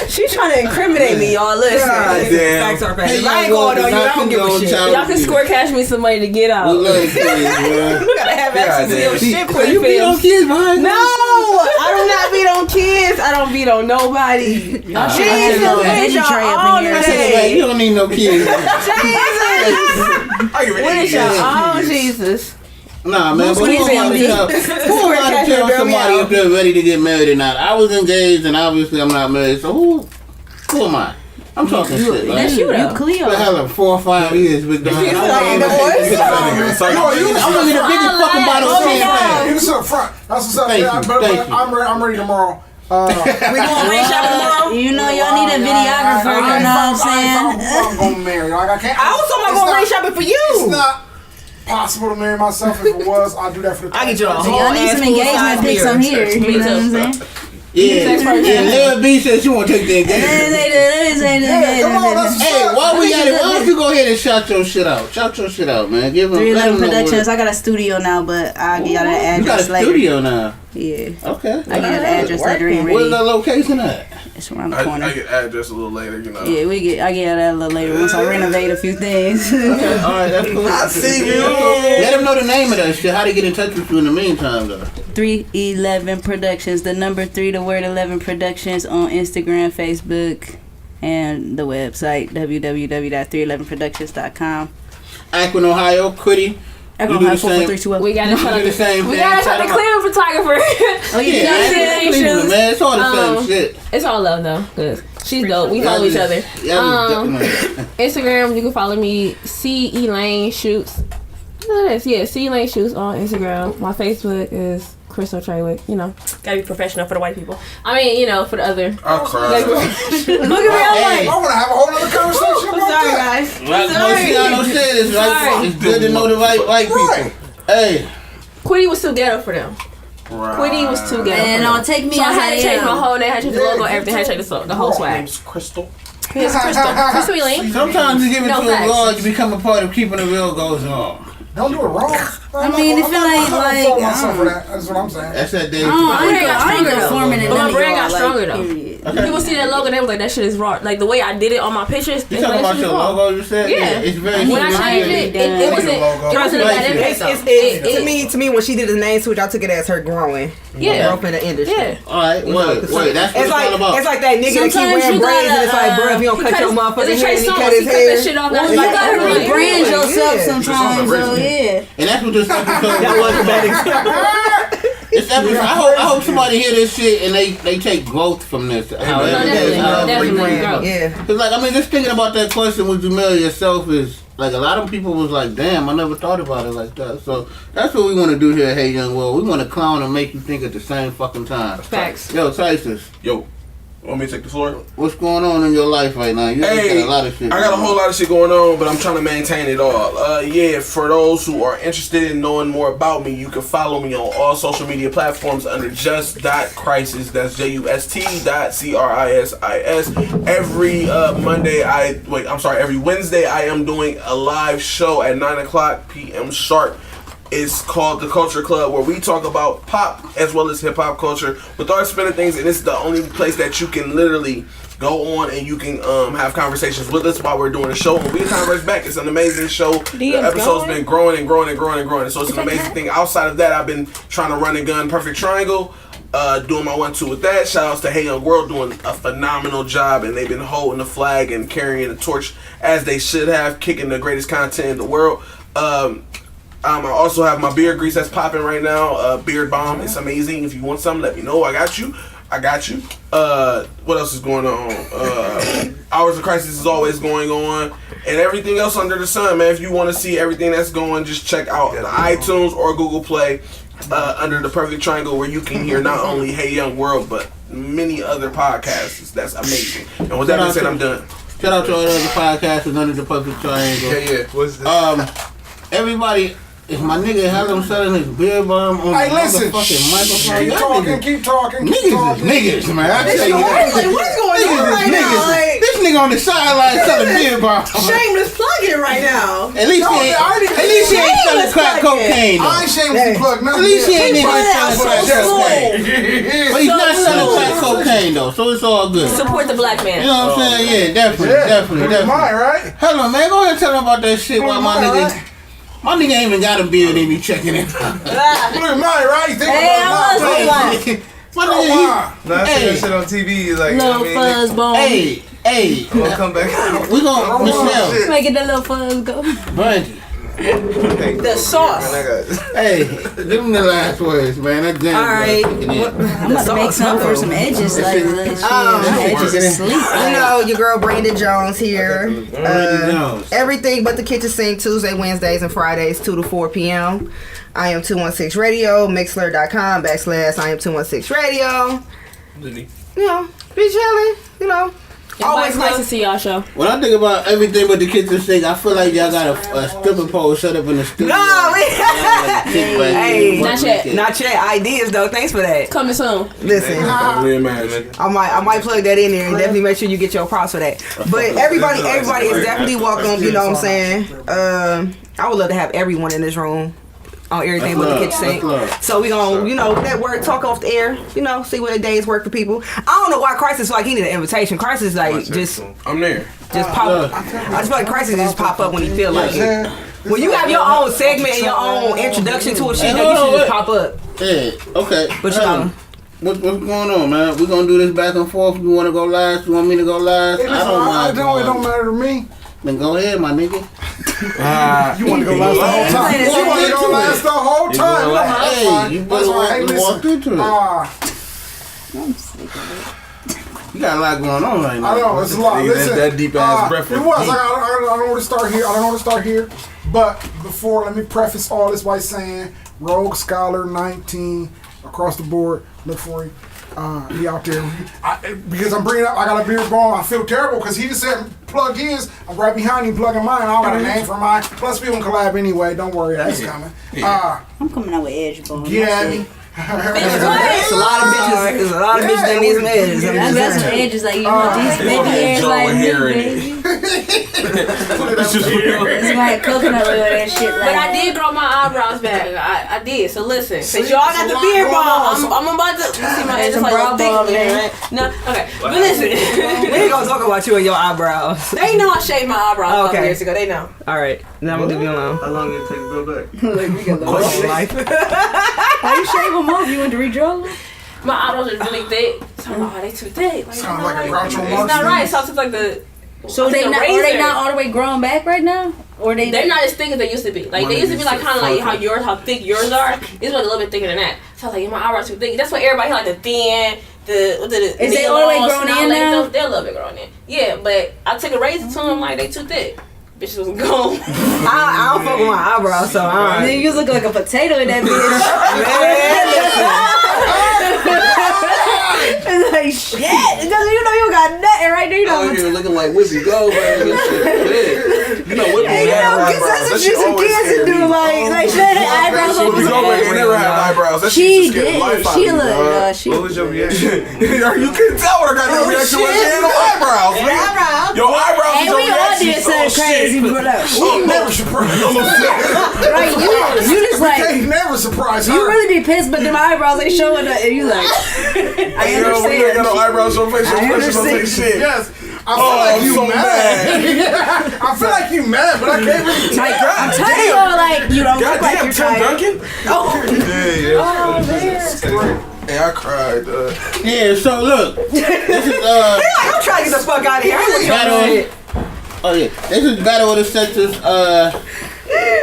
She trying to incriminate me, y'all. Listen. God damn. Facts are facts. Hey, If I ain't going on you, I don't give a shit. Y'all can score cash me some money to get out. We love kids, man. We gotta have access to your shit for You beat on kids behind No, I do not beat on kids. I don't beat on nobody. Jesus, veggie y'all tray up in all here. know Hey, that. you don't need no kids. Jesus. I give What is it y'all? Oh, Jesus. Nah, man, but Who's who am I to tell somebody if they're ready to get married or not? I was engaged, and obviously I'm not married, so who am I? I'm talking shit, right? That's you, though. You Cleo. I had like 4 or 5 years with them. I'm gonna get the biggest fucking bottle of champagne. You can sit up front. That's what's up. Thank Yeah, you, but thank you. I'm ready tomorrow. We going rain shopping tomorrow? You know y'all need a videographer, you know what I'm saying? I'm gonna marry. Like I can't. I was talking about going rain shopping for It's you. not possible to marry myself. If it was, I'll do that for the. I get you a So whole y'all need ass some full-size engagement pics mirror. on here. You know what I'm saying? Yeah, Lil B said she want to take the engagement. Hey, come on, that's what's Hey, up. why we got it? Why don't you go ahead and shout your shit out? Shout your shit out, man. Give them 311 Productions. I got a studio now, but I'll get y'all that You got a address later. studio now. Yeah. Okay. I get the address later. Ain't Where's ready. the location at? It's around the I corner. get address a little later, you know. Yeah, I get that a little later once I renovate a few things. All right, that's cool. I see you. Let them know the name of that shit. How to get in touch with you in the meantime, though. 311 Productions. The number 3, the word 11 Productions on Instagram, Facebook, and the website www.311productions.com. Akron, Ohio, Quitie. Echo You do High the same. 44321. We gotta You shout do the out same we thing. gotta shout Shout the 'em out. Cleveland photographer. Oh, Yeah, yeah. Akron, Cleveland, man. It's all the same shit. It's all love though, cause she's dope. We follow each other. Instagram, you can follow me, C Elaine Shoots. Look at this, yeah, C Elaine Shoots on Instagram. My Facebook is Crystal Treywick. You know, gotta be professional for the white people. I mean, you know, for the other. I'll cry. Look at me, I'm like. I want to have a whole other conversation I'm about sorry, that. guys. Like Marciano said, it's, Sorry. it's good to know the white people. Hey. Quitty was too ghetto for them. Quitty was too ghetto. And for I'll them. take me So I as had I to change am. my whole name, I had to change the logo, everything, I had to change the whole My swag. name's Crystal. Here's Crystal. Crystal Elaine. Sometimes you give it No to facts. a God, you become a part of keeping the real goes on. Don't do it wrong. I mean, it feel like myself for that. That's what I'm saying. That's that day. I ain't conforming to But my none of brand y'all, got stronger like, though. period. People see that logo, they was like, that shit is raw. Like the way I did it on my pictures. You talking about your logo? You said Yeah. It's very. When I changed it wasn't a bad impact though. To me, when she did the name switch, I took it as her growing. Yeah. Growth in the industry. Yeah. All right, wait. That's what it's all about. It's like that nigga that keep Sometimes wearing you braids and it's gotta, like, bro, if you don't cut your motherfucking hair, and he cut his He cut that hair. shit off. Well, you gotta rebrand yourself sometimes, so yeah. And that's what this episode. That was a bad example. This episode. I hope somebody hear this shit and they take growth from this. However, Definitely. Yeah. Cause like I mean, just thinking about that question, would you marry yourself? Is like a lot of people was like, damn, I never thought about it like that. So that's what we want to do here at Hey Young World. We want to clown and make you think at the same fucking time. Facts. Yo, Tyson, Yo, want me to take the floor? what's going on in your life right now? You got a lot of shit. I got a whole lot of shit going on, but I'm trying to maintain it all. Yeah, for those who are interested in knowing more about me, you can follow me on all social media platforms under just.crisis. That's just.crisis. Every every Wednesday I am doing a live show at 9:00 p.m. sharp. It's called The Culture Club, where we talk about pop as well as hip hop culture with our spin of things, and it's the only place that you can literally go on and you can have conversations with us while we're doing the show. And we'll converse back. It's an amazing show. The episode's been growing and growing and growing and growing. So it's an amazing thing. Outside of that, I've been trying to run and gun Perfect Triangle, doing my 1-2 with that. Shout outs to Hey Young World doing a phenomenal job, and they've been holding the flag and carrying the torch as they should have, kicking the greatest content in the world. I also have my beard grease that's popping right now. Beard Bomb. It's amazing. If you want some, let me know. I got you. What else is going on? Hours of Crisis is always going on. And everything else under the sun, man. If you want to see everything that's going, just check out the iTunes or Google Play under the Perfect Triangle, where you can hear not only Hey Young World, but many other podcasts. That's amazing. And with that being said, I'm done. Shout out to all the other podcasters under the Perfect Triangle. Yeah. What's this? Everybody, if my nigga Hullum selling his beer bomb on Hey, the listen. motherfucking microphone, Keep talking. Keep talking. niggas is niggas, man. I tell you what. Like, what's going on right now? Like, This nigga on the sideline selling beer bombs. shameless plugging right now. At least he ain't selling crack cocaine, though. I ain't shamelessly plug nothing. At least he ain't even selling crack So cocaine. But he's not selling crack cocaine, though, so it's all good. Support the black man. You know what I'm saying? Yeah, definitely. Mine, right? Hello, man. Go ahead and tell him about that shit while my nigga... My nigga ain't even got a beard and he checking it. Look at mine, right? You think Hey, I about was mine. like, My Oh, nigga, wow. Nah, I see that shit on TV. Like, little I mean, fuzz bone. hey, we'll come back. we gon' Michelle, Making that little fuzz go. Brandy. The sauce. Hey, give him the last words, man. That jam. All right. I'm about to make some for some edges, like edges of sleep. You know, your girl Brandon Jones here. Jones. Everything but the kitchen sink, Tuesday, Wednesdays, and Fridays, 2 to 4 p.m. I am 216 Radio, Mixler.com / I am 216 Radio. You know, be chilling, you know. Always nice to see y'all show. When I think about everything but the kitchen sink, I feel like y'all got a stripper pole set up in the studio. Hey, Not yet. not yet. Ideas though. Thanks for that. Coming soon. Listen, I might plug that in there and definitely make sure you get your props for that. But everybody is definitely welcome. You know what I'm saying? I would love to have everyone in this room on everything but the kitchen sink. So we gonna, you know, network, talk off the air, you know, see what days work for people. I don't know why Crisis feel like he need an invitation. Crisis like just I'm there. pop. I just feel like Crisis just pop up when he feel like it. When you have your own segment and your own introduction to a shit, you should just pop up. Yeah, okay. But you know. What's going on, man? We gonna do this back and forth. You wanna go last? You want me to go last? I don't mind. It don't matter to me. Then go ahead, my nigga. You want to go last the whole time? You want to go last the whole time? Hey, you better walk into it. You got a lot going on right now. I know, it's a lot. Listen, that deep ass breath. It was. I don't know where to start here. I don't know where to start here. But before, let me preface all this by saying, Rogue Scholar 19 across the board. Look for him. He out there. Because I'm bringing up, I got a beard ball. I feel terrible because he just said plug his. I'm right behind him plugging mine. I don't got a name for mine. Plus, we gonna collab anyway. Don't worry, that's coming. I'm coming out with edge bone. Get at me. It's a lot of bitches. There's a lot of bitches that need some edges. I got some edges like you want these baby hairs like me, baby. It's like coconut oil and shit like. But I did grow my eyebrows back. I did. So listen, since y'all got the beard ball, I'm about to see my edges like a thick right? No, okay. But listen, We ain't gonna talk about you and your eyebrows. they know I shaved my eyebrows a couple years ago. They know. All right, now I'm gonna leave you alone. How long did it take to go back? Why you shave them off? You want to redraw them? My eyebrows are really thick. So I'm like, oh, they too thick. Like, Sounds like a Groucho it's Marx. not right. So I took like the. So they not, are they not all the way grown back right now? Or They're not as thick as they used to be. Like they used to be like kind of like how thick yours are. It's like a little bit thicker than that. So I was like, my eyebrows too thick. That's what everybody like the thin, the is they all the way grown in now? They're a little bit grown in. Yeah, but I took a razor to them like they too thick. Bitch was gone. I don't fuck with my eyebrows, so I You look like a potato in that bitch. It's like shit. Because you know you got nothing right there. You know. Out here looking like Whippy Go, man. This shit, you know Whippy Hey, you know, eyebrows. that's That what shit some always kids scared do. me. Like she had eyebrows on Whippy Go ain't never had eyebrows. That shit She just scared the did. life out She of me, looked. bro. She. What was your reaction? You couldn't tell what I got no reaction was. She had no eyebrows, man. Your eyebrows Hey, is your we all reaction. did something crazy, but Never surprised. right, you just like Can't never surprise her. you really be pissed, but them eyebrows ain't showing up, and you like. I Yo, we ain't got no understand. eyebrows on face. I Your face don't understand. say shit. Yes. I feel like you so mad. I feel like you mad, but I can't really tell. Like, I'm telling you, like you don't look like Goddamn, you're Tim tired. Duncan. Yeah. Hey, I cried. Yeah, so look, this is I'm trying to get the fuck out of here. I ain't battle. Oh yeah, this is Battle of the Sexes,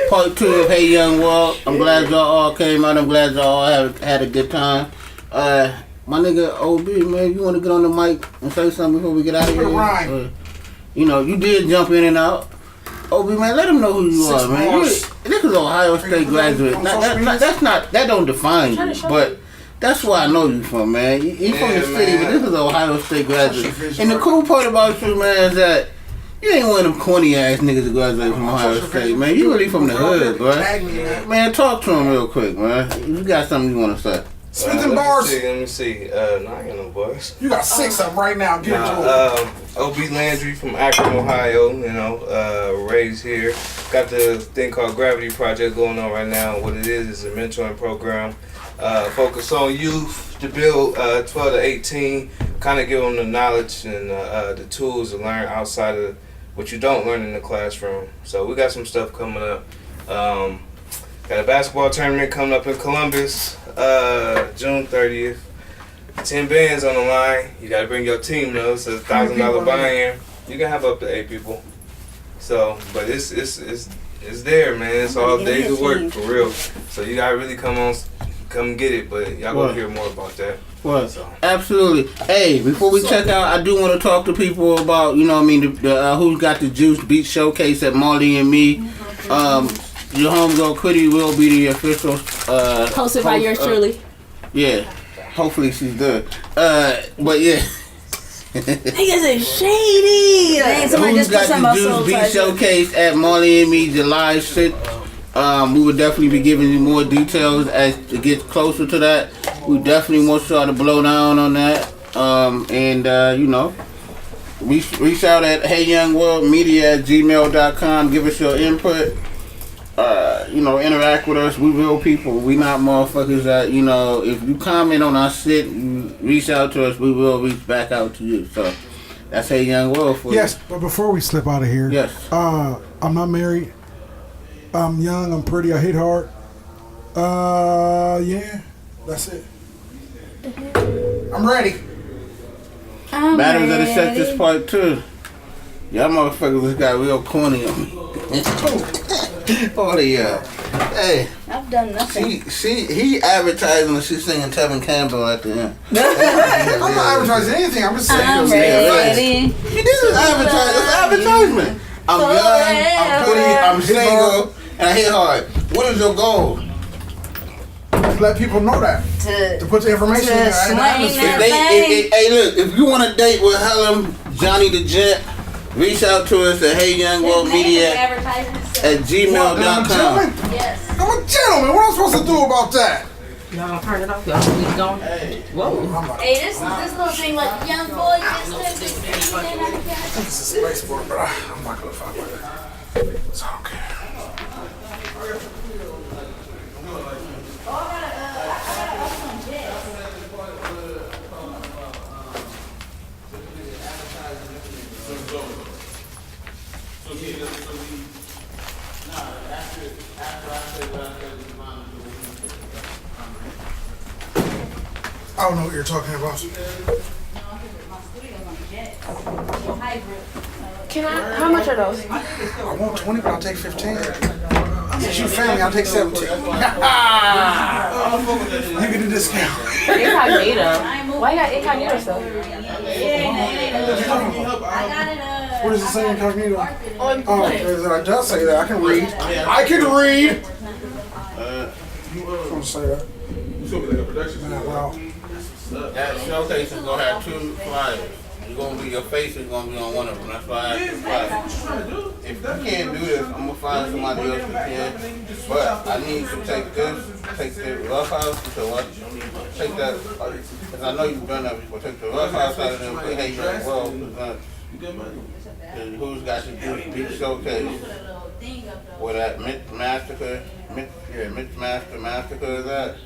part 2 of Hey Young World. I'm glad y'all all came out. I'm glad y'all all had a good time. My nigga OB, man, you want to get on the mic and say something before we get out of here? Right. You know, you did jump in and out. Obi, man, let them know who you are, man. This is Ohio State graduate. That don't define you, but that's where I know you from, man. You from the city, but this is Ohio State graduate. And the cool part about you, man, is that you ain't one of them corny ass niggas that graduate from Ohio State, man. You really from the hood, bro. Man, talk to him real quick, man. You got something you want to say? Spit them bars. Let me see. No, I ain't got no bars. You got 6 of them right now. Give it to him. O.B. Landry from Akron, Ohio. You know, raised here. Got the thing called Gravity Project going on right now. What it is a mentoring program. Focus on youth to build 12 to 18. Kind of give them the knowledge and the tools to learn outside of what you don't learn in the classroom. So we got some stuff coming up. Got a basketball tournament coming up in Columbus, June 30th. 10 bands on the line. You gotta bring your team though. So it's $1,000 buy-in. You can have up to 8 people. So, but it's there, man. It's all days of work for real. So you gotta really come get it. But y'all gonna hear more about that. Well, so. Absolutely. Hey, before we check out, I do want to talk to people about, you know what I mean, the Who's Got the Juice Beat Showcase at Marley and Me. Your homegirl Quitie will be the official hosted by yours truly. Yeah. Hopefully she's good. But yeah. Niggas is shady. Who's Got the Juice Beat Showcase at Marley and Me July 6th. We will definitely be giving you more details as it gets closer to that. We definitely want y'all to blow down on that. You know, reach out at heyyoungworldmedia@gmail.com. Give us your input. You know, interact with us. We real people. We not motherfuckers that, you know, if you comment on our shit, you reach out to us, we will reach back out to you. So that's Hey Young World for you. Yes, but before we slip out of here, yes. I'm not married. I'm young, I'm pretty, I hit hard. Yeah, that's it. I'm ready. Matters of the Sexes Part 2. Y'all motherfuckers just got real corny on me. Oh yeah. Hey. I've done nothing. He advertising and she's singing Tevin Campbell at the end. I'm not advertising anything, I'm just saying. I'm ready. This is advertisement. I'm young, I'm pretty, I'm single, and I hit hard. What is your goal? Let people know that. To put the information in the atmosphere. Hey, look, if you want to date with Hullum, Johnny the Jet, reach out to us at heyyoungworldmedia@gmail.com. Yes. I'm a gentleman. What am I supposed to do about that? Y'all gonna turn it off? Y'all keep going? Hey. Whoa. Hey, this little thing like young boy. This is a space board, but I'm not gonna fight with it. So I don't care. I don't know what you're talking about. Can I? How much are those? I want 20, but I'll take 15. Since you family, I'll take 17. You get a discount. Incognito. Why you got incognito stuff? What does it say incognito? Oh, it does say that. I can read. I can read. Don't say that. Wow. That showcase is gonna have 2 flyers. You're gonna be, your face is gonna be on one of them. That's why I asked you flyers. If you can't do this, I'm gonna find somebody else who can. But I need to take the rough house to what? Take that, because I know you've done that before. Take the rough house out of them. Put Hey Young World presents. Who's Got the Juice Beat Showcase? Where that Mitch Massacre is at.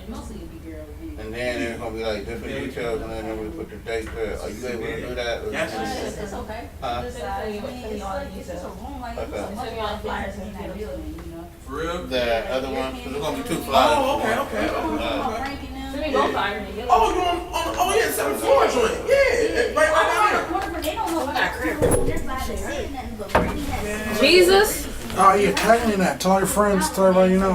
And then there's gonna be like different details, and then we put the date there. Are you able to do that? Yes, it's okay. Huh? For real? The other one, because there's gonna be 2 flyers. Oh, okay. Oh yeah, 7th floor joint. Yeah, right down here. Jesus. Oh, yeah, tag me in that. Tell all your friends, tell everybody you know.